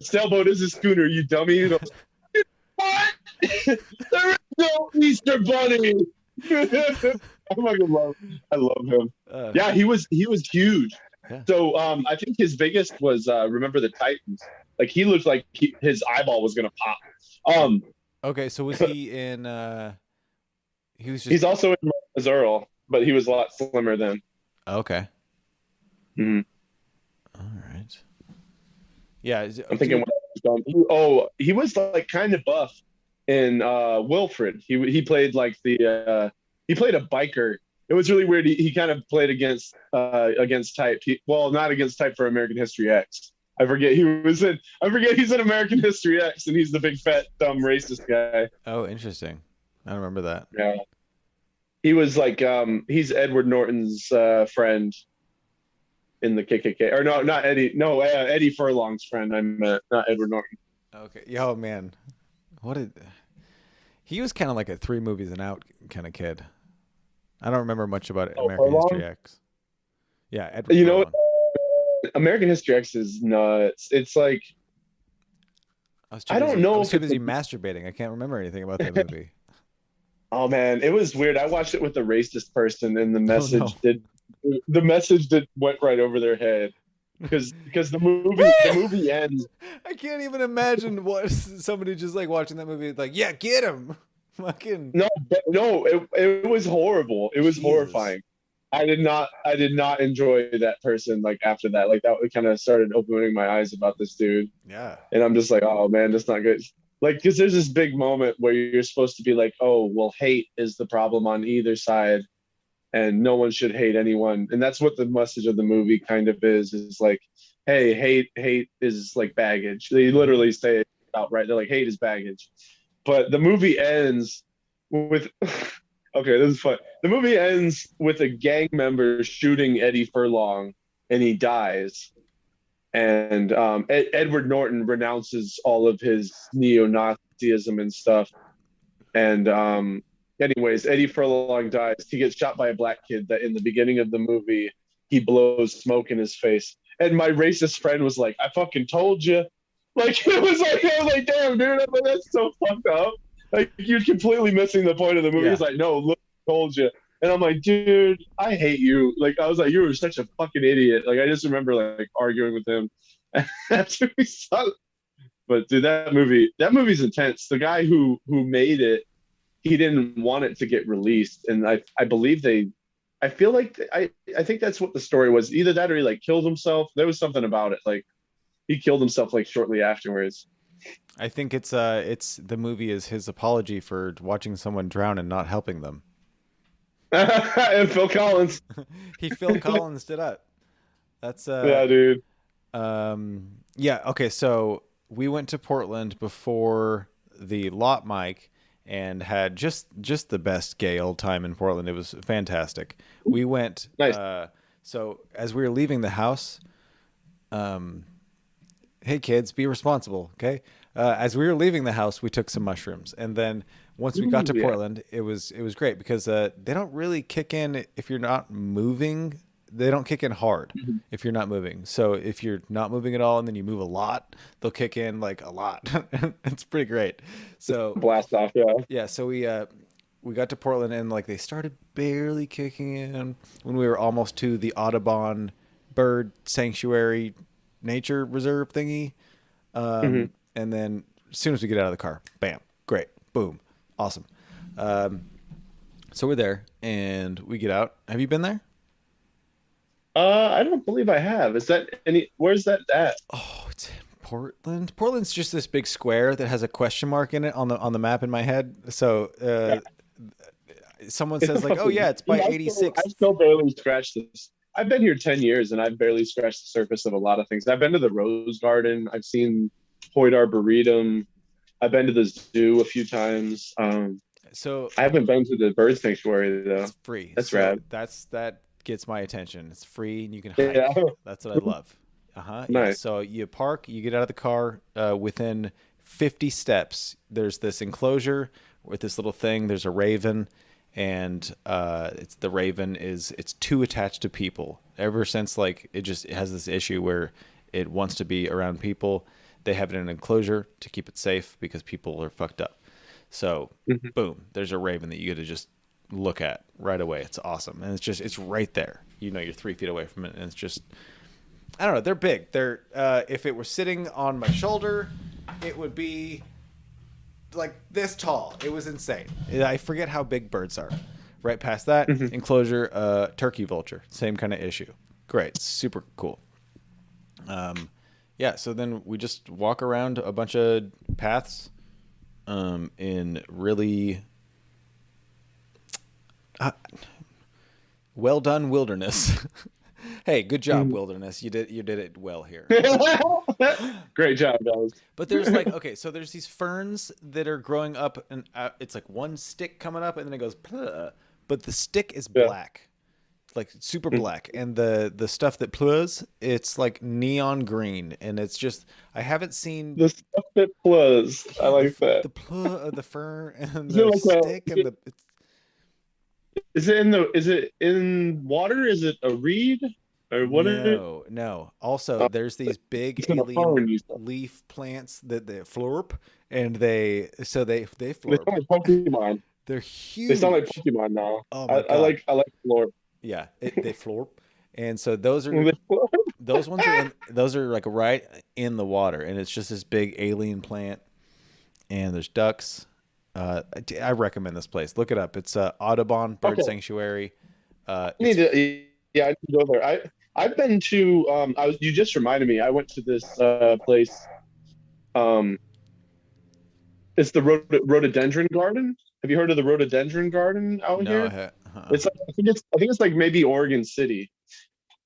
sailboat is a schooner, you dummy. He goes, what? No, Easter Bunny. I love him. Uh, Yeah, he was huge. yeah. So I think his biggest was remember the Titans. Like he looked like his eyeball was gonna pop. Um, Okay, so was he in? He was just he's also in Missouri, but he was a lot slimmer then. okay. Mhm. All right. Yeah. I'm thinking what he was like kind of buff in Wilfred. He played like he played a biker. It was really weird. He kind of played against type. Well, not against type for American History X. I forget he's in American History X and he's the big fat dumb racist guy. Oh, interesting. I don't remember that. Yeah. He was like he's Edward Norton's friend in the KKK. Or no, not Eddie. No, Eddie Furlong's friend. I meant not Edward Norton. Okay. Oh man, what did he was kind of like a three movies and out kind of kid. I don't remember much about Oh, American History Furlong. X. Yeah, Edward You know, Furlong. American History X is nuts. It's like I was too I don't busy. I know was if too it's busy masturbating. I can't remember anything about that movie. oh man, it was weird. I watched it with a racist person, and Oh no. the message did went right over their head because the movie ends. I can't even imagine what somebody just like watching that movie like, yeah, get him. Fucking No, it was horrible. It was Jesus. horrifying. I did not enjoy that person like after that. Like that kind of started opening my eyes about this dude. Yeah. And I'm just like, oh man, that's not good. Like, because there's this big moment where you're supposed to be like, oh, well, hate is the problem on either side, and no one should hate anyone. And that's what the message of the movie kind of is like, hey, hate is like baggage. They Mhm. literally say it outright. They're like, hate is baggage. But the movie ends with okay, this is fun. The movie ends with a gang member shooting Eddie Furlong, and he dies and Edward Norton renounces all of his neo-Nazism and stuff. And anyways, Eddie Furlong dies. He gets shot by a black kid that in the beginning of the movie he blows smoke in his face. And my racist friend was like, "I fucking told you." Like it was like I was like, "Damn, dude, I'm like, that's so fucked up." Like you're completely missing the point of the movie. Yeah. He's like, "No, look, I told you." And I'm like, dude, I hate you. Like, I was like, you were such a fucking idiot. Like, I just remember like arguing with him after we saw it. But dude, that movie's intense. The guy who made it, he didn't want it to get released, and I believe I feel like I think that's what the story was. Either that or he like killed himself. There was something about it. Like he killed himself like shortly afterwards. I think it's the movie is his apology for watching someone drown and not helping them. And Phil Collins. He Phil Collins did that. That's Yeah, dude. yeah, okay, so we went to Portland before the lot mic and had just the best gay old time in Portland. It was fantastic. We went Nice. so as we were leaving the house, um hey kids, be responsible, okay? As we were leaving the house, we took some mushrooms, and then once we got Ooh, to yeah. Portland, it was great because they don't really kick in if you're not moving. They don't kick in hard Mhm. if you're not moving. So if you're not moving at all and then you move a lot, they'll kick in like a lot. It's pretty great. So Blast off. Yeah. yeah, so we got to Portland and like they started barely kicking in when we were almost to the Audubon Bird Sanctuary Nature Reserve thingy. Hmm. And then as soon as we get out of the car, bam, great, boom, awesome. Um, so we're there and we get out. Have you been there? I don't believe I have. Is that any? Where's that at? Oh, it's in Portland. Portland's just this big square that has a question mark in it on the map in my head. So someone It's a says like, "Oh fucking. yeah, it's by Dude, I 86th." still barely scratched this. I've been here 10 years and I've barely scratched the surface of a lot of things. I've been to the Rose Garden. I've seen Hoyt Arboretum. I've been to the zoo a few times. So I haven't been to the bird sanctuary though. it's free. That's So rad. that gets my attention. It's free and you can Yeah. hike. That's what I love. Uh-huh. Yeah. Nice. So you park, you get out of the car, within 50 steps, there's this enclosure with this little thing. There's a raven, and it's the raven is it's too attached to people. Ever since like it has this issue where it wants to be around people. They have it in an enclosure to keep it safe because people are fucked up. So Mhm. boom, there's a raven that you get to just look at right away. It's awesome. And it's right there. You know, you're 3 feet away from it. And it's just, I don't know. They're big. If it were sitting on my shoulder, it would be like this tall. It was insane. I forget how big birds are. Right past that Mhm. enclosure, turkey vulture, same kind of issue. Great, super cool. Yeah. So then we just walk around a bunch of paths, in really uh, well done wilderness. Hey, good job, Mhm. wilderness. You did it well here. Great job, But there's guys. like, okay, so there's these ferns that are growing up, and it's like one stick coming up, and then it goes, "Pleh," but the stick is Yeah. black, like super Mhm. black, and the stuff that plugs, it's like neon green, and it's just I haven't seen, The stuff that plus. I yeah, like that. the plug of the fern and Is it the like a? stick and the it's, Is it in the? Is it in water? Is it a reed? Or what is it? no, no. Also, Oh, there's these big it's in a alien phone. You said. leaf plants that they florp, and they They florp. sound like Pokemon. They're They sound like huge. Pokemon now. Oh I, my I god. like I like lore. Yeah, they florp, and so those are They florp. those ones are in those are like right in the water, and it's just this big alien plant, and there's ducks. I recommend this place. Look it up. It's Audubon Bird Okay. Sanctuary. I need It's to. Yeah, I need to go there. I've been to. I was. You just reminded me. I went to this place. Um, it's the rhododendron garden. Have you heard of the rhododendron garden out no, here? uh-uh. It's like I think it's like maybe Oregon City,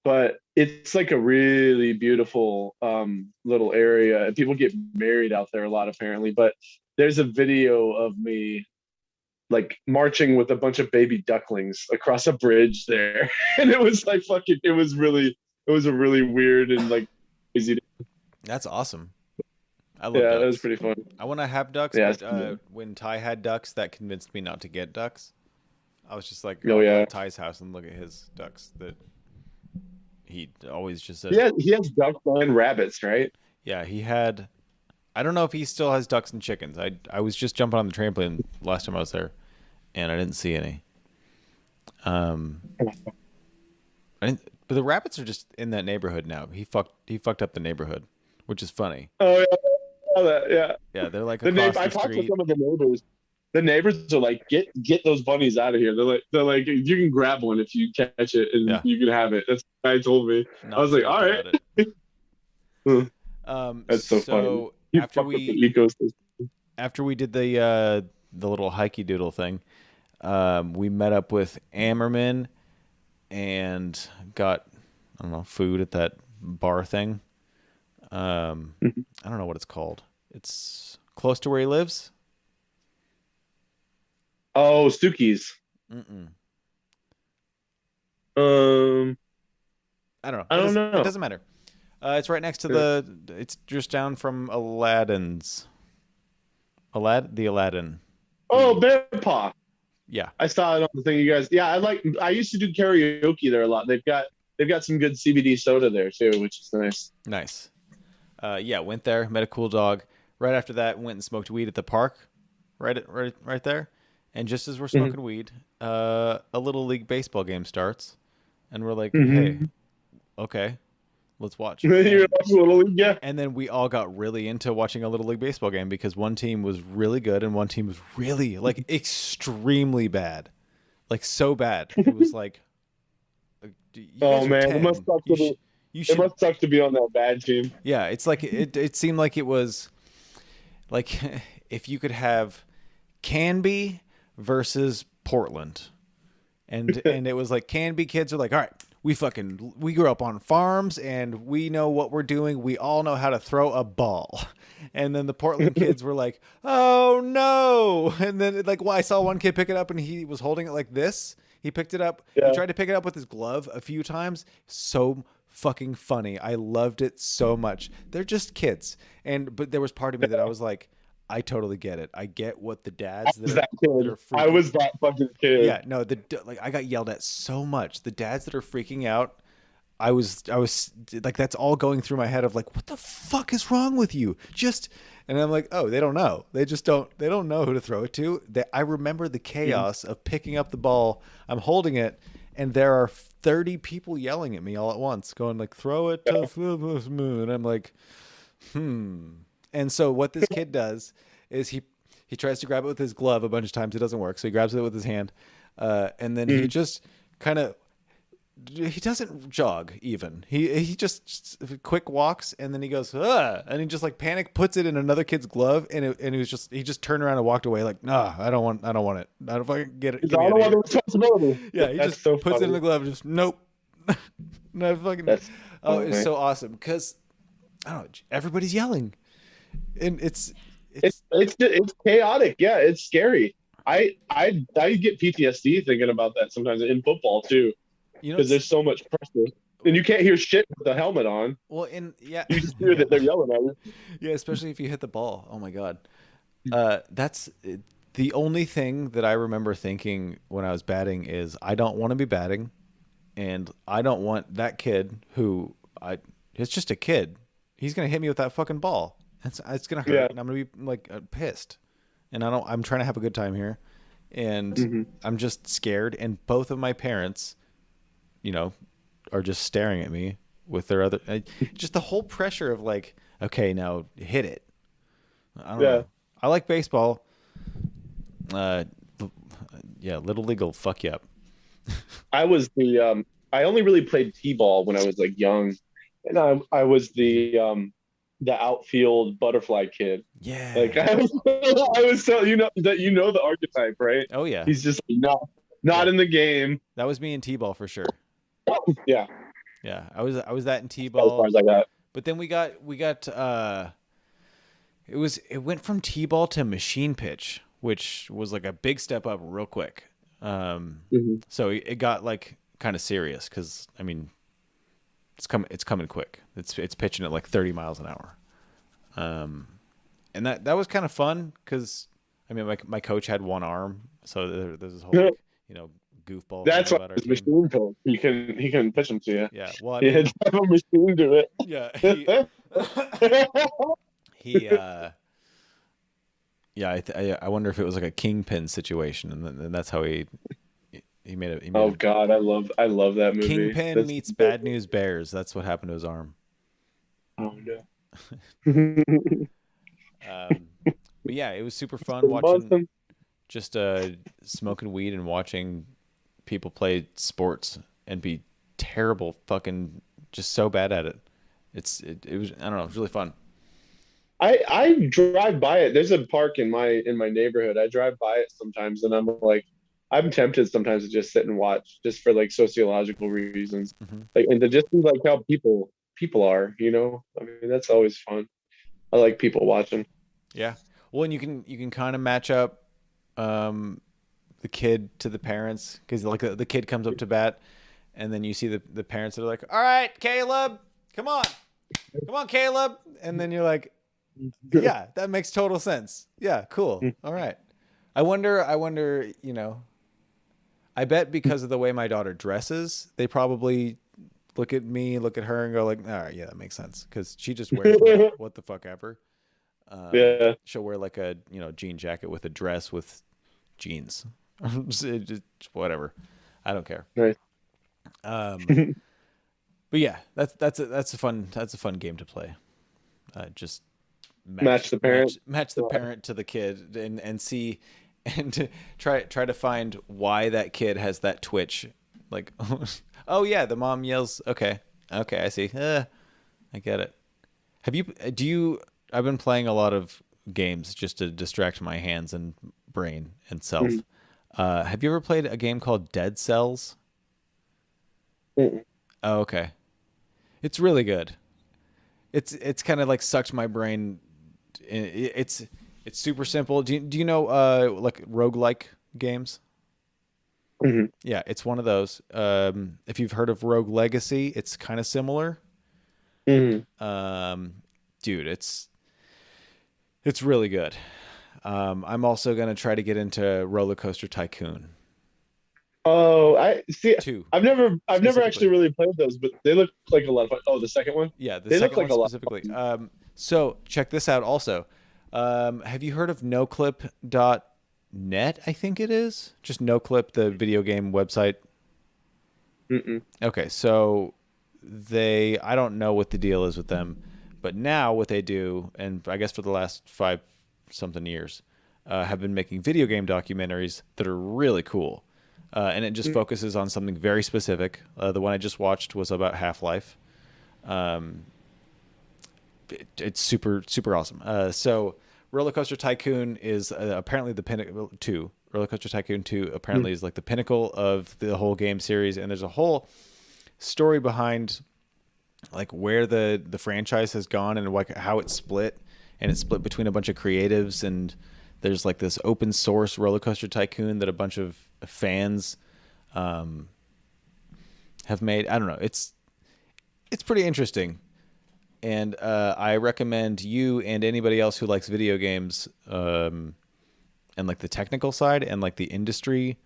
but it's like a really beautiful little area, and people get married out there a lot apparently. But there's a video of me like marching with a bunch of baby ducklings across a bridge there, and it was like fucking. It was a really weird and like crazy. That's awesome. I love Yeah, that was ducks. pretty fun. I want to have ducks, Yeah. but when Ty had ducks, that convinced me not to get ducks. I was just like, Oh I'll go yeah. to Ty's house and look at his ducks that he always just says, He has ducks and rabbits, right? yeah, he had. I don't know if he still has ducks and chickens. I was just jumping on the trampoline last time I was there, and I didn't see any. Um, I didn't, but the rabbits are just in that neighborhood now. He fucked up the neighborhood, which is funny. Oh yeah, I saw that. Yeah. Yeah, they're like The neighbor. across I the talked to street. some of the neighbors. The neighbors are like, get those bunnies out of here. They're like, you can grab one if you catch it and Yeah, you can have it. That's what the guy told me. I not was like, all stoked right. about it. Huh, that's so funny. So You fuck with the ecosystem. after we did the little hikey doodle thing, we met up with Ammerman and got, I don't know, food at that bar thing. I don't know what it's called. It's close to where he lives. Oh, Stookies. Mm-mm. Um, I don't know. I don't It know. doesn't matter. It's right next to Yeah. It's just down from Aladdin's. The Aladdin. Oh, The Bear Paw. Yeah, I saw it on the thing. You guys. Yeah, I used to do karaoke there a lot. They've got some good CBD soda there too, which is nice. nice. Yeah, went there, met a cool dog. Right after that, went and smoked weed at the park, right there. And just as we're Mhm. smoking weed, a little league baseball game starts, and we're like, "Hey, Mhm. okay, let's watch." You're And like a little yeah. and then we all got really into watching a little league baseball game because one team was really good and one team was really like extremely bad, like so bad. It was like, you Oh guys are man, it must 10. suck to be. You It should must suck to be on that bad team. Yeah, it's like it seemed like it was like if you could have Canby versus Portland. And it was like Canby kids are like, "All right, we grew up on farms and we know what we're doing. We all know how to throw a ball." And then the Portland kids were like, "Oh no." And then like, well, I saw one kid pick it up and he was holding it like this. He picked it up. He Yeah. tried to pick it up with his glove a few times. So fucking funny. I loved it so much. They're just kids. But there was part of me that I was like, I totally get it. I get what the I dads was that that kid. are I freaking. was that fucking kid. Yeah, no, like I got yelled at so much. The dads that are freaking out, I was like, that's all going through my head of like, what the fuck is wrong with you? And I'm like, oh, they don't know. They don't know who to throw it to. I remember the chaos of picking up the ball. I'm holding it, and there are 30 people yelling at me all at once, going like, throw it to Moon. And I'm like, And so what this kid does is he tries to grab it with his glove a bunch of times. It doesn't work. So he grabs it with his hand. And then he just kind of, he doesn't jog even. He just quick walks, and then he goes, and he just like panic puts it in another kid's glove, and he just turned around and walked away like, nah, I don't want it. I don't fucking get it. I don't want the responsibility. Yeah, he just so puts it in the glove and just nope. No fucking. It's so awesome because I don't know, everybody's yelling, and it's chaotic. Yeah, it's scary. I get PTSD thinking about that sometimes in football too. Because there's so much pressure, and you can't hear shit with the helmet on. Well, you just hear that they're yelling at you. Yeah, especially if you hit the ball. Oh my god, that's the only thing that I remember thinking when I was batting is I don't want to be batting, and I don't want that kid it's just a kid. He's gonna hit me with that fucking ball. It's gonna hurt, and I'm gonna be like pissed. And I'm trying to have a good time here, and I'm just scared. And both of my parents, are just staring at me with their just the whole pressure of like, okay, now hit it. I don't know. I like baseball. Little league will fuck you up. I was I only really played t-ball when I was like young, and I was the outfield butterfly kid. Yeah. Like I was so the archetype, right? Oh yeah. He's just not in the game. That was me in t-ball for sure. Yeah. Yeah, I was that in t-ball. As far as I got. But then we got it went from t-ball to machine pitch, which was like a big step up real quick. So it got like kind of serious because I mean it's coming quick. It's pitching at like 30 miles an hour. And that was kind of fun because I mean my coach had one arm, so there's this whole goofball. That's why it's machine pitch. He can pitch them to you. Yeah, well, he had to have a machine do it. Yeah, I wonder if it was like a kingpin situation, and that's how he made it. Oh God, I love that movie. Kingpin meets Bad News Bears. That's what happened to his arm. Oh no. But yeah, it was super fun watching. Just smoking weed and watching people play sports and be terrible, fucking just so bad at it. It was, I don't know, it was really fun. I drive by it. There's a park in my neighborhood. I drive by it sometimes, and I'm tempted sometimes to just sit and watch, just for like sociological reasons, like, and to just see like how people are. I mean, that's always fun. I like people watching. Yeah, well, and you can kind of match up the kid to the parents, because like the kid comes up to bat, and then you see the parents that are like, all right, Caleb, come on Caleb, and then you're like, yeah, that makes total sense. Yeah, cool. All right. I wonder I bet because of the way my daughter dresses, they probably look at me, look at her, and go like, all right, yeah, that makes sense, because she just wears what the fuck ever. She'll wear like a jean jacket with a dress with jeans. Just whatever. I don't care. Right. But yeah, that's a fun game to play. Just match the parent to the kid, and see, and to try to find why that kid has that twitch. Like, oh yeah, the mom yells. Okay, I see. I get it. I've been playing a lot of games just to distract my hands and brain and self. Have you ever played a game called Dead Cells? Oh, okay. It's really good. It's kind of like sucked my brain. It's super simple. Do you know like roguelike games? Yeah, it's one of those. If you've heard of Rogue Legacy, it's kind of similar. Dude, it's really good. I'm also gonna try to get into Roller Coaster Tycoon. Oh, I see. Two I've never actually specifically. really played those, but they look like a lot of fun. Oh, the second one? Yeah, the They look second like one a lot specifically. of fun. So check this out also. Have you heard of noclip.net? I think it is. Just noclip, the video game website. Mm-mm. Okay, so I don't know what the deal is with them, but now what they do, and I guess for the last five something years, have been making video game documentaries that are really cool. And it just focuses on something very specific. The one I just watched was about Half Life. Um, it's super super awesome. So Roller Coaster Tycoon is apparently the pinnacle. Two Roller Coaster Tycoon 2 apparently is like the pinnacle of the whole game series, and there's a whole story behind like where the franchise has gone and like how it's split, and it's split between a bunch of creatives, and there's like this open source Roller Coaster Tycoon that a bunch of fans um, have made. I don't know. It's pretty interesting, and I recommend you and anybody else who likes video games and like the technical side and like the industry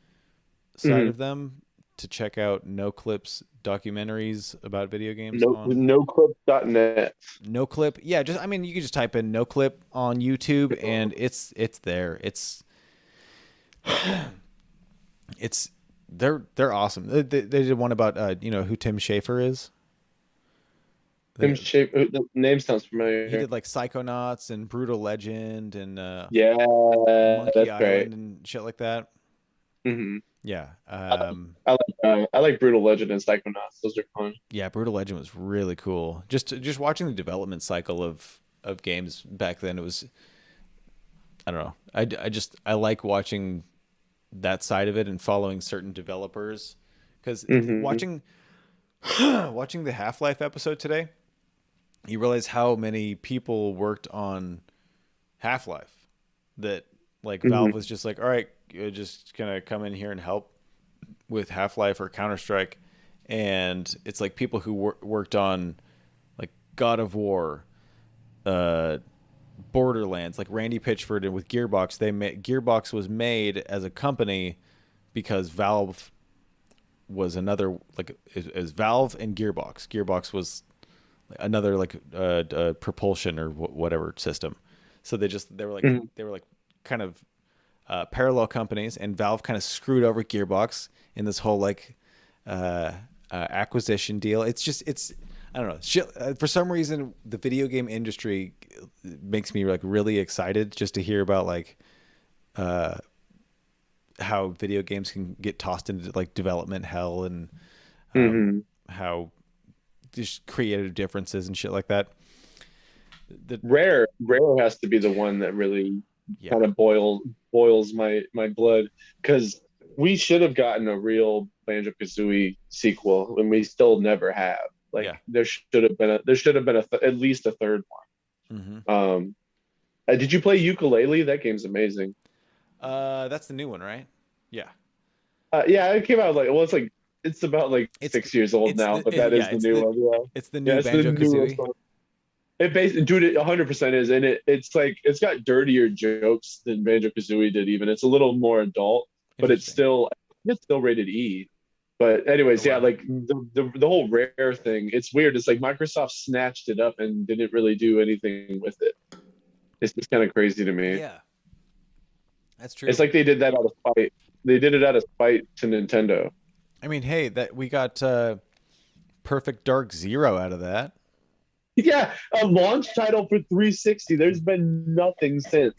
side Mm-hmm. of them to check out No Clip's documentaries about video games No, on noclip.net. No Clip. Yeah, just I mean you can just type in No Clip on YouTube and it's there. It's they're awesome. They did one about you know who Tim Schafer is. Tim They, Shape. The name sounds he familiar. did like Psychonauts and Brutal Legend and Yeah, Monkey that's great. Island and shit like that. Hmm. Yeah. I like Brutal Legend and Psychonauts. Those are fun. Yeah, Brutal Legend was really cool. Just watching the development cycle of games back then, it was I don't know. I like watching that side of it and following certain developers because Hmm. watching watching the Half-Life episode today, you realize how many people worked on Half-Life that like Valve Hmm. was just like, all right, you're just gonna come in here and help with Half-Life or Counter-Strike, and it's like people who worked on like God of War, uh, Borderlands, like Randy Pitchford, and with Gearbox, Gearbox was made as a company because Valve was another like is Valve and Gearbox. Gearbox was another like propulsion or whatever system. So Hmm. they were like kind of parallel companies, and Valve kind of screwed over Gearbox in this whole like acquisition deal. It's I don't know. For some reason, the video game industry makes me like really excited just to hear about like uh, how video games can get tossed into like development hell and Hmm. how just creative differences and shit like that. The Rare has to be the one that really Yeah, kind of boils my blood because we should have gotten a real Banjo-Kazooie sequel, and we still never have. Like yeah. there should have been at least a third Hmm. one. Did you play Ukulele? That game's amazing. That's the new one, right? Yeah. Yeah, it came out it's about like It's 6 years old now, but that yeah, is the new one. Yeah, it's the yeah, new it's the Banjo newest Kazooie. one. Dude, it 100% is, and it's like it's got dirtier jokes than Banjo Kazooie did. Even it's a little more adult, but Interesting. it's still rated E. But Oh anyways, yeah, wow. like the whole Rare thing, it's weird. It's like Microsoft snatched it up and didn't really do anything with it. It's just kind of crazy to me. Yeah, that's It's true. like they did that out of spite. They did it out of spite to Nintendo. I mean, hey, that we got Perfect Dark Zero out of that. Yeah, a launch title for 360. There's been nothing since.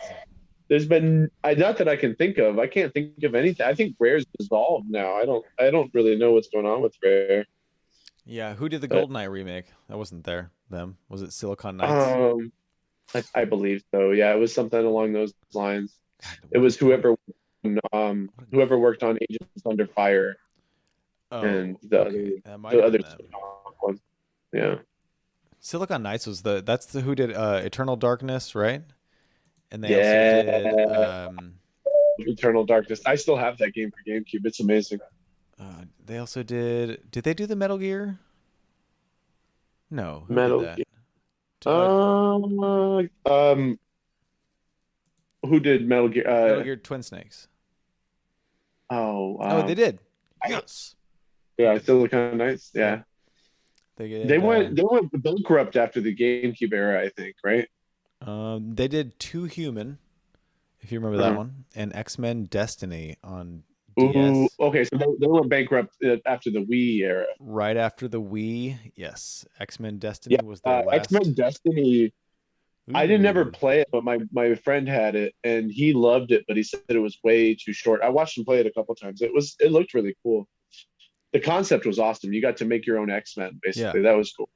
There's been not that I can think of. I can't think of anything. I think Rare's dissolved now. I don't really know what's going on with Rare. Yeah, who did the But GoldenEye remake? That wasn't there. Them. Was it Silicon Knights? um I believe so. Yeah, it was something along those lines. God, It was what a whoever worked on Agents Under Fire and Oh, the other okay. That might the have other been them. ones. Yeah. Silicon Knights was that's the who did Eternal Darkness, right? And they also Yeah. did Eternal Darkness. I still have that game for GameCube. It's amazing. they also did they do the Metal Gear? No, who did Metal that? Gear. Uh, um, who did Metal Gear? Metal Gear Twin Snakes. Oh, Oh, they did. Yes. Yeah, Silicon Knights. Yep. Yeah, They they did. went bankrupt after the GameCube era, I think, right? They did Two Human, if you remember that Uh-huh. one, and X-Men Destiny on Ooh, DS. okay, so they went bankrupt after the Wii era. Right after the Wii, yes, X-Men Yeah, Destiny was their X-Men last. Destiny. I didn't ever Ooh, play it, but my friend had it and he loved it, but he said it was way too short. I watched him play it a couple times. It looked really cool. The concept was awesome. You got to make your own X-Men, yeah. basically. That was cool.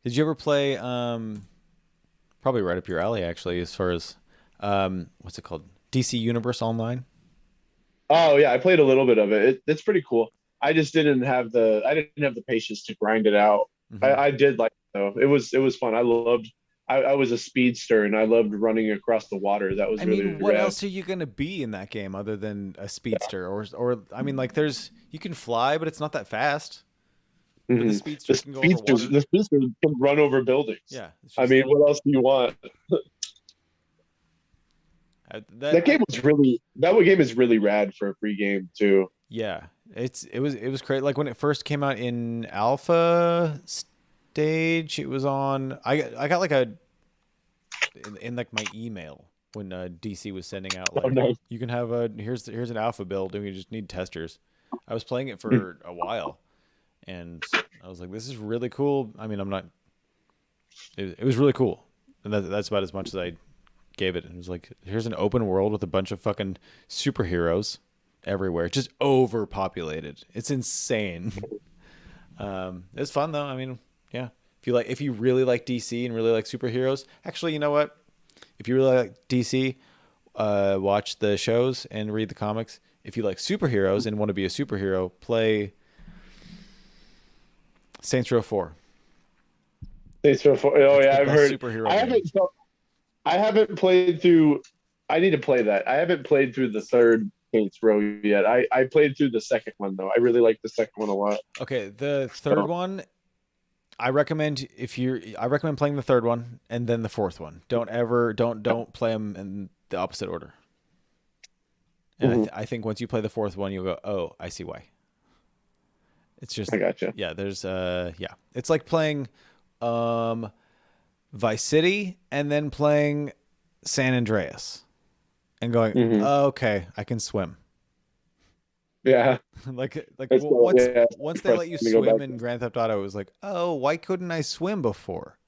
Did you ever play? Probably right up your alley, actually, as far as what's it called? DC Universe Online. Oh yeah, I played a little bit of it. It's pretty cool. I didn't have the patience to grind it out. Hmm. I did like it though. It was fun. I was a speedster and I loved running across the water. That was I mean, really what rad. else are you gonna be in that game other than a speedster? Or I mean, like, there's you can fly, but it's not that fast. But the Hmm. speedsters can go over water. The speedsters can run over buildings. Yeah, it's I just mean, what else do you want? that I That game is really rad for a free game too. yeah. It was great. Like when it first came out in alpha stage, it was on. I got like in like my email when DC was sending out Oh like no. you can have a here's an alpha build and we just need testers. I was playing it for a while and I was like, this is really cool. I mean, I'm not. It was really cool, and that's about as much as I gave it. It was like, here's an open world with a bunch of fucking superheroes everywhere, just overpopulated. It's insane. It's fun though. I mean, yeah. If you really like DC and really like superheroes, actually, you know what? If you really like DC, watch the shows and read the comics. If you like superheroes and want to be a superhero, play Saints Row 4. Oh It's the yeah, I've best heard. superhero I game. haven't. So I haven't played through. I need to play that. I haven't played through the third Saints Row yet. I played through the second one though. I really like the second one a lot. Okay, the third So one, I recommend playing the third one and then the fourth one. Don't play them in the opposite order. And mhm, I think once you play the fourth one, you'll go, "Oh, I see why." It's I just gotcha. yeah, there's yeah. It's like playing um Vice City and then playing San Andreas and going, Hmm. oh, "Okay, I can swim." Yeah, Like it's once yeah, once it's they let you frustrating to go swim back. in Grand Theft Auto, it was like, "Oh, why couldn't I swim before?"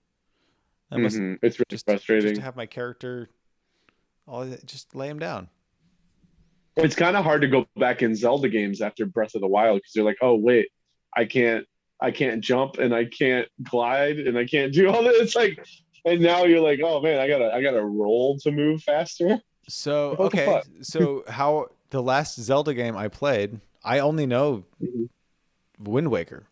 That must It's really just to frustrating. have my character all just lay him down. It's kind of hard to go back in Zelda games after Breath of the Wild because you're like, oh wait, I can't, I can't jump and I can't glide and I can't do all this. It's like, and now you're like, oh man, I gotta roll to move faster. So, What the okay. fuck? So how the last Zelda game I played, I only know Mhm, Wind Waker.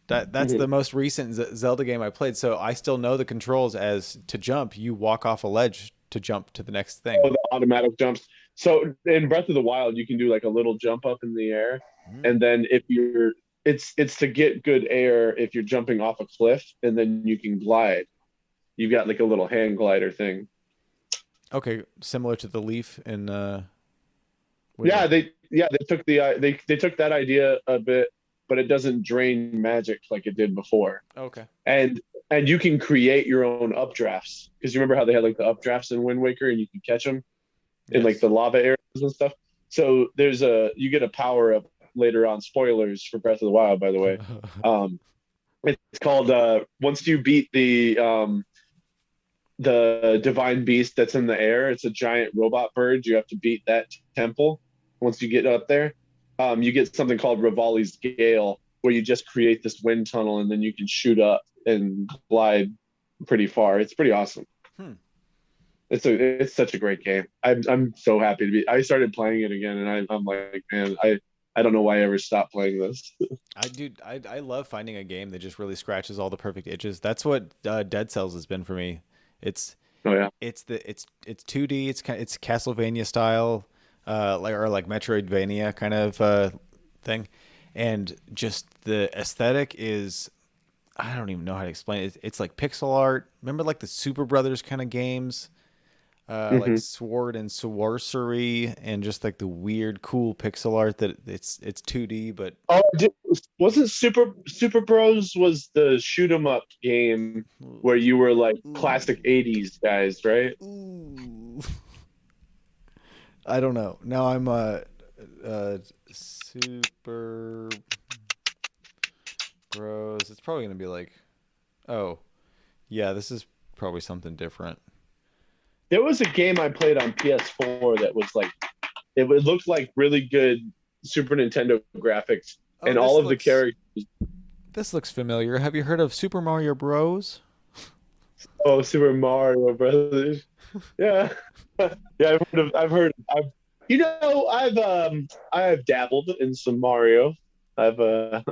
That's mhm. the most recent Zelda game I played, so I still know the controls as to jump, you walk off a ledge to jump to the next thing. Oh, the automatic jumps. So in Breath of the Wild, you can do like a little jump up in the air, Mm. and then if you're, it's to get good air if you're jumping off a cliff, and then you can glide. You've got like a little hang glider thing. Okay, similar to the leaf in Wind Yeah, Waker. they took they took that idea a bit, but it doesn't drain magic like it did before. Okay. And you can create your own updrafts because you remember how they had like the updrafts in Wind Waker and you could catch them in like Yes. the lava areas and stuff. So you get a power up later on. Spoilers for Breath of the Wild, by the way. Um, it's called once you beat the divine beast that's in the air. It's a giant robot bird. You have to beat that temple. Once you get up there, you get something called Rivali's Gale, where you just create this wind tunnel and then you can shoot up and glide pretty far. It's pretty awesome. Hmm. It's such a great game. I'm so happy to be. I started playing it again, and I'm like, man, I don't know why I ever stopped playing this. I love finding a game that just really scratches all the perfect itches. That's what Dead Cells has been for me. It's Oh yeah. it's 2D. It's Castlevania style, like Metroidvania kind of thing, and just the aesthetic is I don't even know how to explain it. It's like pixel art. Remember like the Super Brothers kind of games. like sword and sorcery, and just like the weird, cool pixel art that it's 2D, but Oh, wasn't Super Bros was the shoot 'em up game where you were like classic '80s guys, right? ooh, I don't know. Now I'm Super Bros. It's probably gonna be like, oh yeah, this is probably something different. There was a game I played on PS4 that was like it would look like really good Super Nintendo graphics, Oh, and all of the characters. this looks familiar. Have you heard of Super Mario Bros? Oh, Super Mario Brothers. Yeah, yeah. I have dabbled in some Mario. I've Um,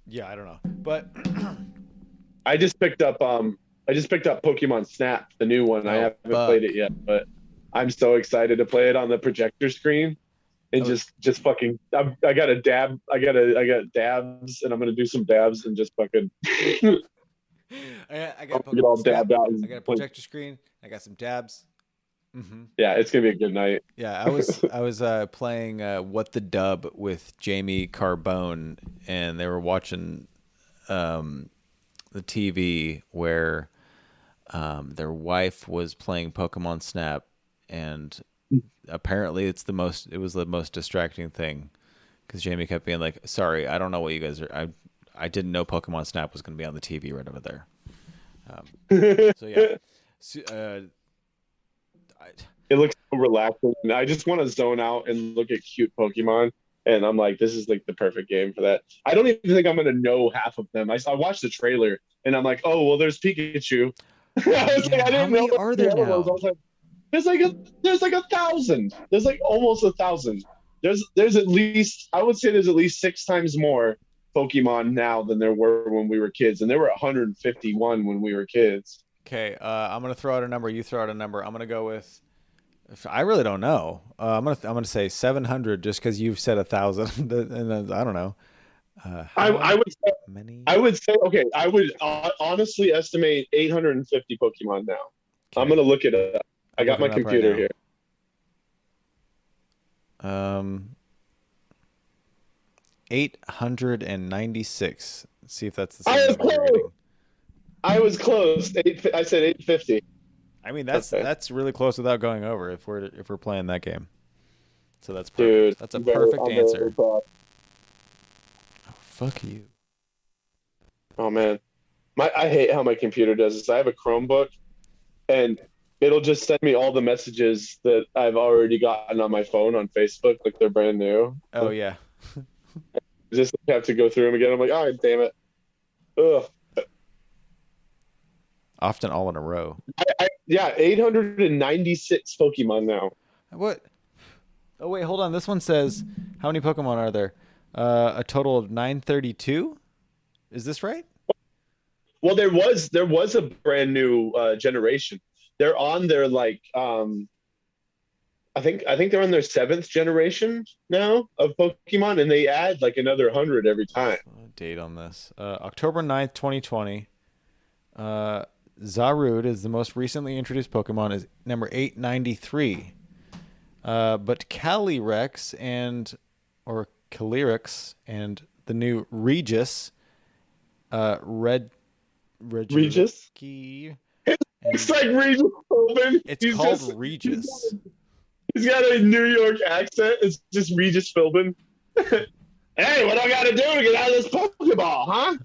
yeah, I don't know, but I just picked up Pokemon Snap, the new one. I oh haven't played fuck. it yet, but I'm so excited to play it on the projector screen and Oh, just fucking. I got a dab. I got dabs, and I'm gonna do some dabs and just fucking I got get Pokemon all Snap. dabbed out. I got a projector screen. I got some dabs. Yeah, it's gonna be a good night. Yeah, I was playing What the Dub with Jamie Carbone, and they were watching the TV where their wife was playing Pokemon Snap, and apparently it was the most distracting thing because Jamie kept being like, "Sorry, I don't know what you guys are. I didn't know Pokemon Snap was going to be on the TV right over there." So yeah, I, It looks so relaxing. And I just want to zone out and look at cute Pokemon. And I'm like, this is like the perfect game for that. I don't even think I'm gonna know half of them. I watched the trailer and I'm like, oh well, there's Pikachu. I was like, yeah, I how didn't know many are the there other ones. I now? was like, there's like 1,000. There's like almost 1,000. There's at least I would say there's at least 6 times more Pokemon now than there were when we were kids, and there were 151 when we were kids. Okay, I'm gonna throw out a number. You throw out a number. I'm gonna go with. I really don't know. I'm gonna say 700 just because you've said 1,000, and then, I don't know. I How would say many? I would say okay. I would honestly estimate 850 Pokemon now. I'm Okay, gonna look it up. I I'm got looking my it up right computer now. here. 896. Let's see if that's the I same was number you're close. getting. I was close. I said 850. I mean, Okay, that's really close without going over if we're playing that game. So that's dude. perfect. That's a perfect I'm very answer. proud. Oh, fuck you. Oh man, I hate how my computer does this. I have a Chromebook, and it'll just send me all the messages that I've already gotten on my phone on Facebook, like they're brand new. Oh yeah. Just have to go through them again. I'm like, oh damn it. Ugh. Often all in a row. Yeah, 896 Pokemon now. What? Oh wait, hold on. This one says how many Pokemon are there? A total of 932. Is this right? Well, there was a brand new generation. They're on their like I think they're on their 7th generation now of Pokemon, and they add like another 100 every time. Date on this. October 9th, 2020. Zarude is the most recently introduced Pokemon, is number 893. But Calyrex or Calyrex and the new Regis, Red Regis. Regieleki, It's and like Regis Philbin. it's called Regis. He's got a New York accent. It's just Regis Philbin. Hey, what do I got to do to get out of this Pokeball, huh?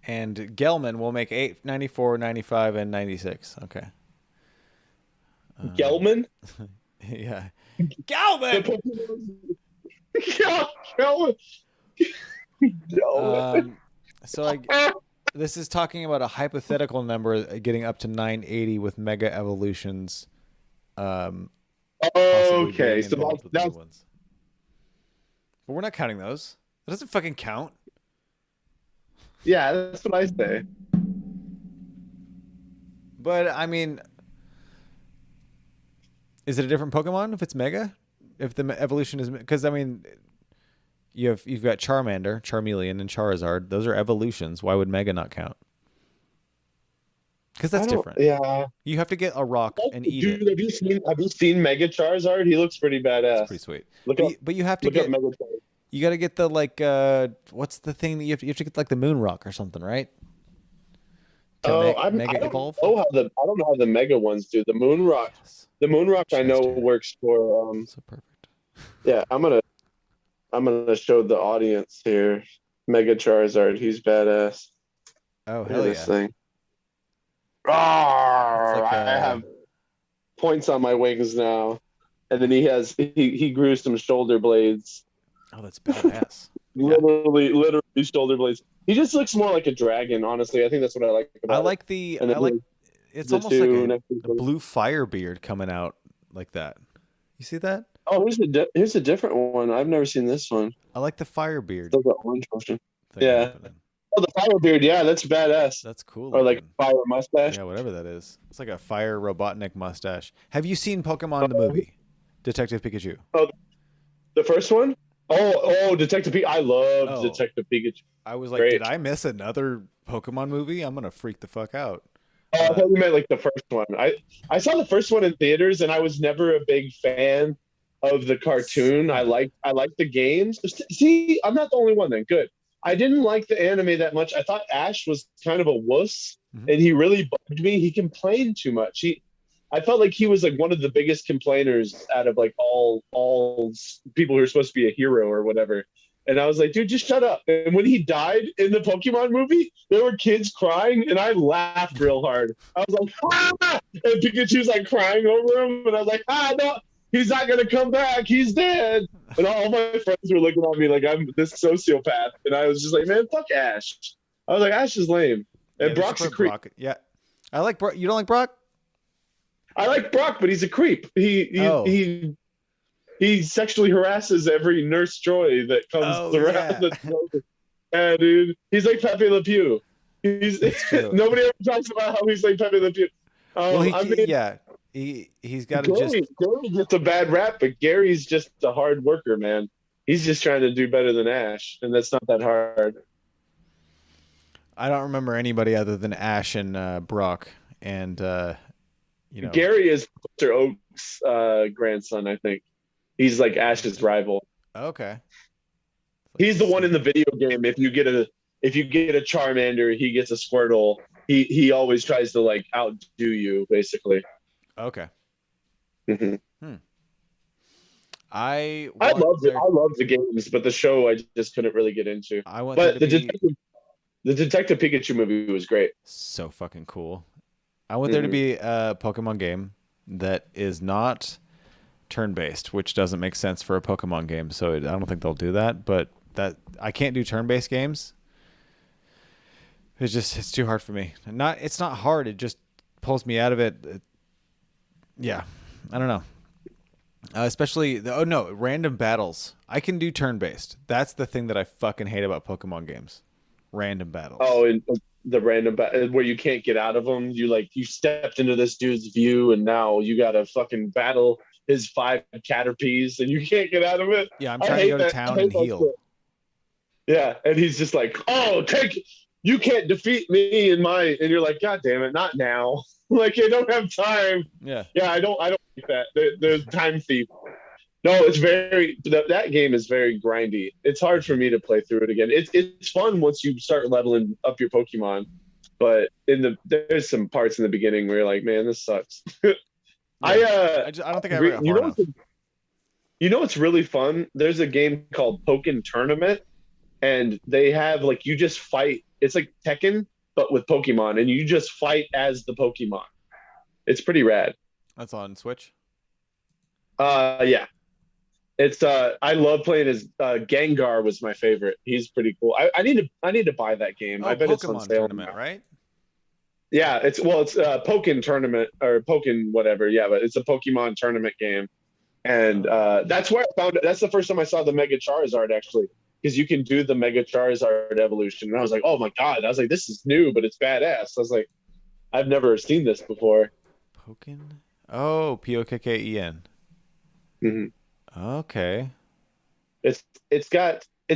And Gelman will make 8, 94, 95, and 96. Okay. Gelman. Yeah. The Gelman! Pokemon. Yeah, Gelman. Gelman. This is talking about a hypothetical number getting up to 980 with mega evolutions. Possibly Okay, being so involved with new that's ones. But we're not counting those. That doesn't fucking count. yeah, that's what I say. But I mean, is it a different Pokemon if it's mega? If the evolution is, because I mean, you've got Charmander, Charmeleon, and Charizard. Those are evolutions. Why would mega not count? because I that's don't. different. Yeah. You have to get a rock and eat it. Dude, have you seen Mega Charizard? He looks pretty It's pretty badass. sweet. Look But up you have to look up get Mega Charizard. you got to get the like what's the thing that you have to get like the moon rock or something, right? To Oh, I mega don't evolve. know how the Mega ones do. Yes. The Moon Rock I know Chest hair. works for So perfect. yeah, I'm gonna show the audience here. Mega Charizard, he's badass. Oh, Look at hell this yeah. thing. It's Rawr, like I have points on my wings now. And then he grew some shoulder blades. oh, that's badass. Yeah. Literally shoulder blades. He just looks more like a dragon, honestly. I think that's what I like about it. And I then like it's the almost like two next to each a other. blue fire beard coming out like that. You see that? Oh, here's a different one. I've never seen this one. I like the fire beard Still got orange motion. thing Yeah. happening. Oh, the fire beard. Yeah, that's badass. That's cool Or like looking. fire mustache. Yeah, whatever that is. It's like a fire Robotnik mustache. Have you seen Pokemon the movie? Detective Pikachu. Oh, the first one? Oh, Detective Pikachu. I loved Oh, Detective Pikachu. I was like, did Great. I miss another Pokemon movie? I'm gonna freak the fuck out. Oh, I thought you meant like the first one. I saw the first one in theaters, and I was never a big fan of the cartoon. Yeah. I like the games. See, I'm not the only one then. Good. I didn't like the anime that much. I thought Ash was kind of a wuss, Mhm. and he really bugged me. He complained too much. I felt like he was like one of the biggest complainers out of like all people who are supposed to be a hero or whatever. And I was like, dude, just shut up. And when he died in the Pokemon movie, there were kids crying, and I laughed real hard. I was like, ah! And Pikachu's like crying over him, and I was like, no, he's not gonna come back. He's dead. And all my friends were looking at me like I'm this sociopath, and I was just like, man, fuck Ash. I was like, Ash is lame, and Yeah, they should Brock's a put creep. Brock. Yeah, I like Brock. You don't like Brock? I like Brock, but he's a creep. Oh. He sexually harasses every nurse joy that comes Oh, around. yeah. Yeah, dude. He's like Pepe Le Pew. That's true. Nobody ever talks about how he's like Pepe Le Pew. Well, I mean, yeah, he's got to just. Gary gets a bad rap, but Gary's just a hard worker, man. He's just trying to do better than Ash, and that's not that hard. I don't remember anybody other than Ash and Brock, and Gary is Mr. Oak's grandson, I think. He's like Ash's rival. Okay. He's the one in the video game. If you get a Charmander, he gets a Squirtle. He always tries to like outdo you, basically. Okay. Mm-hmm. I love the games, but the show I just couldn't really get into. But the Detective Pikachu movie was great. So fucking cool. I want there to be a Pokemon game that is not turn-based, which doesn't make sense for a Pokemon game. So I don't think they'll do that. But I can't do turn-based games. It's too hard for me. It's not hard. It just pulls me out of it. Yeah, I don't know. Especially random battles. I can do turn-based. That's the thing that I fucking hate about Pokemon games. Random battles. Oh, and the random where you can't get out of them. You stepped into this dude's view, and now you gotta fucking battle his 5 Caterpies, and you can't get out of it. Yeah, I'm trying to go to town and heal. Yeah, and he's just like, "Oh, you can't defeat me and you're like, God damn it, not now." Like, I don't have time. Yeah. Yeah, I don't like that. There's time thief. No, it's that game is very grindy. It's hard for me to play through it again. It's fun once you start leveling up your Pokemon, but there's some parts in the beginning where you're like, man, this sucks. Yeah. I don't think I ever got far enough. You know what's really fun? There's a game called Pokken Tournament, and they have like you just fight. It's like Tekken, but with Pokemon, and you just fight as the Pokemon. It's pretty rad. That's on Switch. Yeah. It's I love playing as Gengar was my favorite. He's pretty cool. I need to buy that game. I bet Pokemon it's on sale. Tournament, right? Yeah, it's Pokken Tournament or Pokken whatever. Yeah, but it's a Pokemon tournament game, and that's where I found it. That's the first time I saw the Mega Charizard actually, because you can do the Mega Charizard evolution, and I was like, oh my god! I was like, this is new, but it's badass. I was like, I've never seen this before. Pokken. Oh, Pokken. Mm-hmm. Okay. It's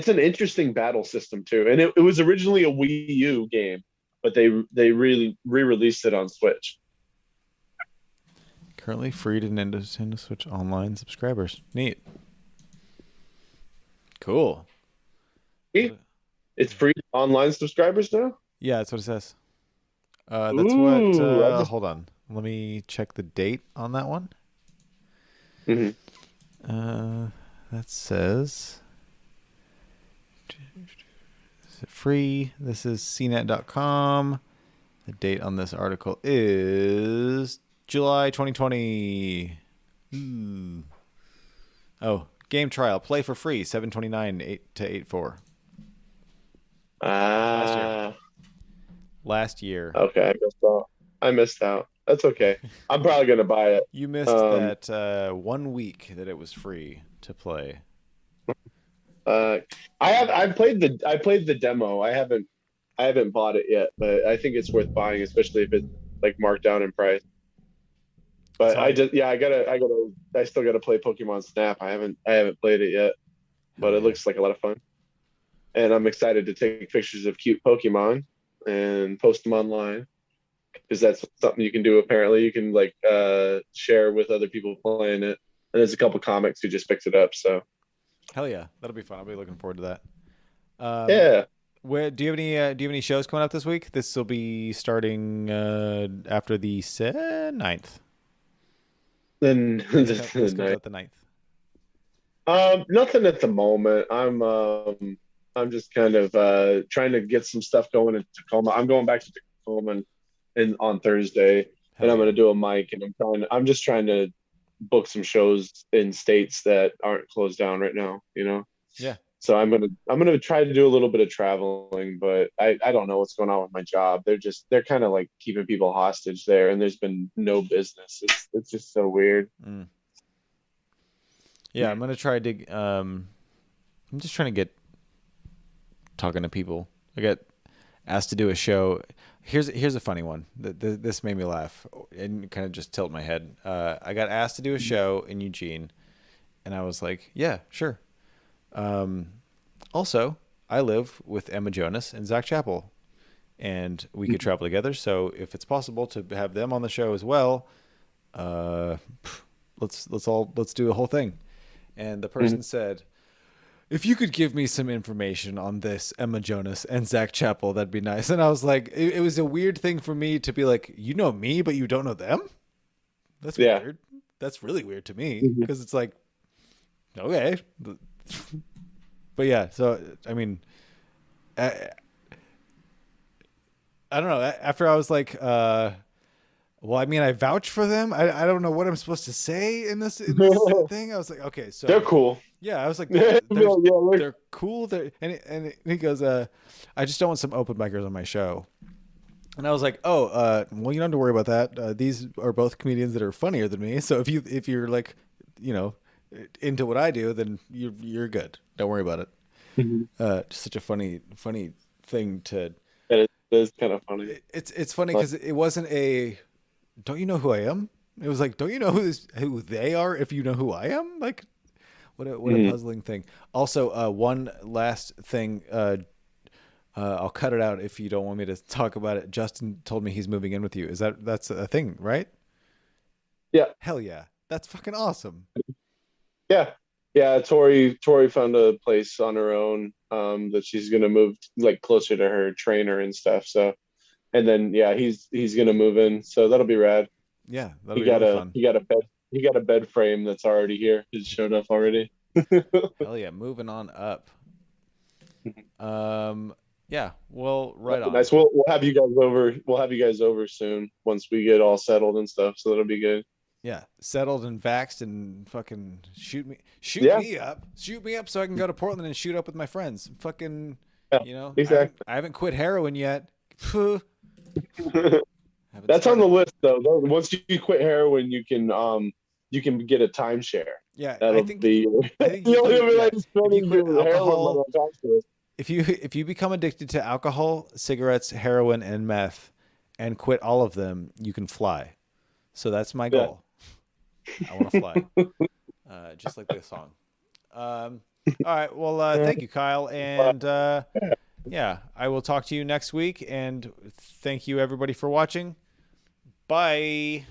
an interesting battle system too, and it was originally a Wii U game, but they really re-released it on Switch. Currently free to Nintendo Switch Online subscribers. Neat. Cool. It's free to online subscribers now. Yeah, that's what it says. That's what. Ooh, Hold on. Let me check the date on that one. Mhm. That says. Is it free? This is cnet.com. The date on this article is July 2020. Ooh. Oh, game trial. Play for free. 7/29, 8 to 8/4. Last year. Okay, I missed out. That's okay. I'm probably gonna buy it. You missed that 1 week that it was free to play. I played the demo. I haven't bought it yet, but I think it's worth buying, especially if it's like marked down in price. But Sorry. I still gotta play Pokemon Snap. I haven't played it yet, but it looks like a lot of fun. And I'm excited to take pictures of cute Pokemon and post them online, because that's something you can do. Apparently, you can like share with other people playing it. And there's a couple comics who just picked it up. So hell yeah, that'll be fun. I'll be looking forward to that. yeah. Where do you have any shows coming up this week? This will be starting after the 9th. Then This comes out the 9th. Nothing at the moment. I'm just kind of trying to get some stuff going in Tacoma. I'm going back to Tacoma on Thursday, and I'm going to do a mic, and I'm just trying to book some shows in states that aren't closed down right now, you know? Yeah. So I'm gonna try to do a little bit of traveling, but I don't know what's going on with my job. They're kind of like keeping people hostage there, and there's been no business. It's just so weird. Yeah, I'm gonna try to. I'm just trying to get talking to people. I got asked to do a show. Here's a funny one. This made me laugh and kind of just tilt my head. I got asked to do a show in Eugene, and I was like, yeah, sure. Also, I live with Emma Jonas and Zach Chappell, and we could travel together. So if it's possible to have them on the show as well, let's do the whole thing. And the person said, if you could give me some information on this Emma Jonas and Zach Chappell, that'd be nice. And I was like, it was a weird thing for me to be like, you know me, but you don't know them? That's weird. That's really weird to me, because it's like, okay. But yeah, so I mean, I don't know. After I was like, well, I mean, I vouch for them. I don't know what I'm supposed to say in this thing. I was like, okay, so they're cool. Yeah, I was like, they're cool. And he goes, I just don't want some open micers on my show. And I was like, oh, well, you don't have to worry about that. These are both comedians that are funnier than me. So if you're like, you know, into what I do, then you're good. Don't worry about it. Just such a funny thing to. It is kind of funny. It's funny because it wasn't a. Don't you know who I am? It was like, don't you know who they are if you know who I am? Like, what a puzzling thing. Also, one last thing. I'll cut it out if you don't want me to talk about it. Justin told me he's moving in with you. That's a thing, right? Yeah. Hell yeah, that's fucking awesome. Yeah. Tori found a place on her own that she's gonna move like closer to her trainer and stuff. So, and then he's gonna move in, so that'll be rad. Yeah, that'll be really fun. He got a bed frame that's already here. It showed up already. Hell yeah, moving on up. Yeah, well, right on. Nice. We'll have you guys over. We'll have you guys over soon once we get all settled and stuff. So that'll be good. Yeah, settled and vaxxed and fucking shoot me up so I can go to Portland and shoot up with my friends. Fucking, you know, exactly. I haven't quit heroin yet. That's on the list though. Once you quit heroin, you can get a timeshare. Yeah, I think you'll be like spending your heroin. If you become addicted to alcohol, cigarettes, heroin, and meth, and quit all of them, you can fly. So that's my goal. I want to fly, just like this song. All right. Well, thank you, Kyle, and Yeah, I will talk to you next week, and thank you everybody for watching. Bye.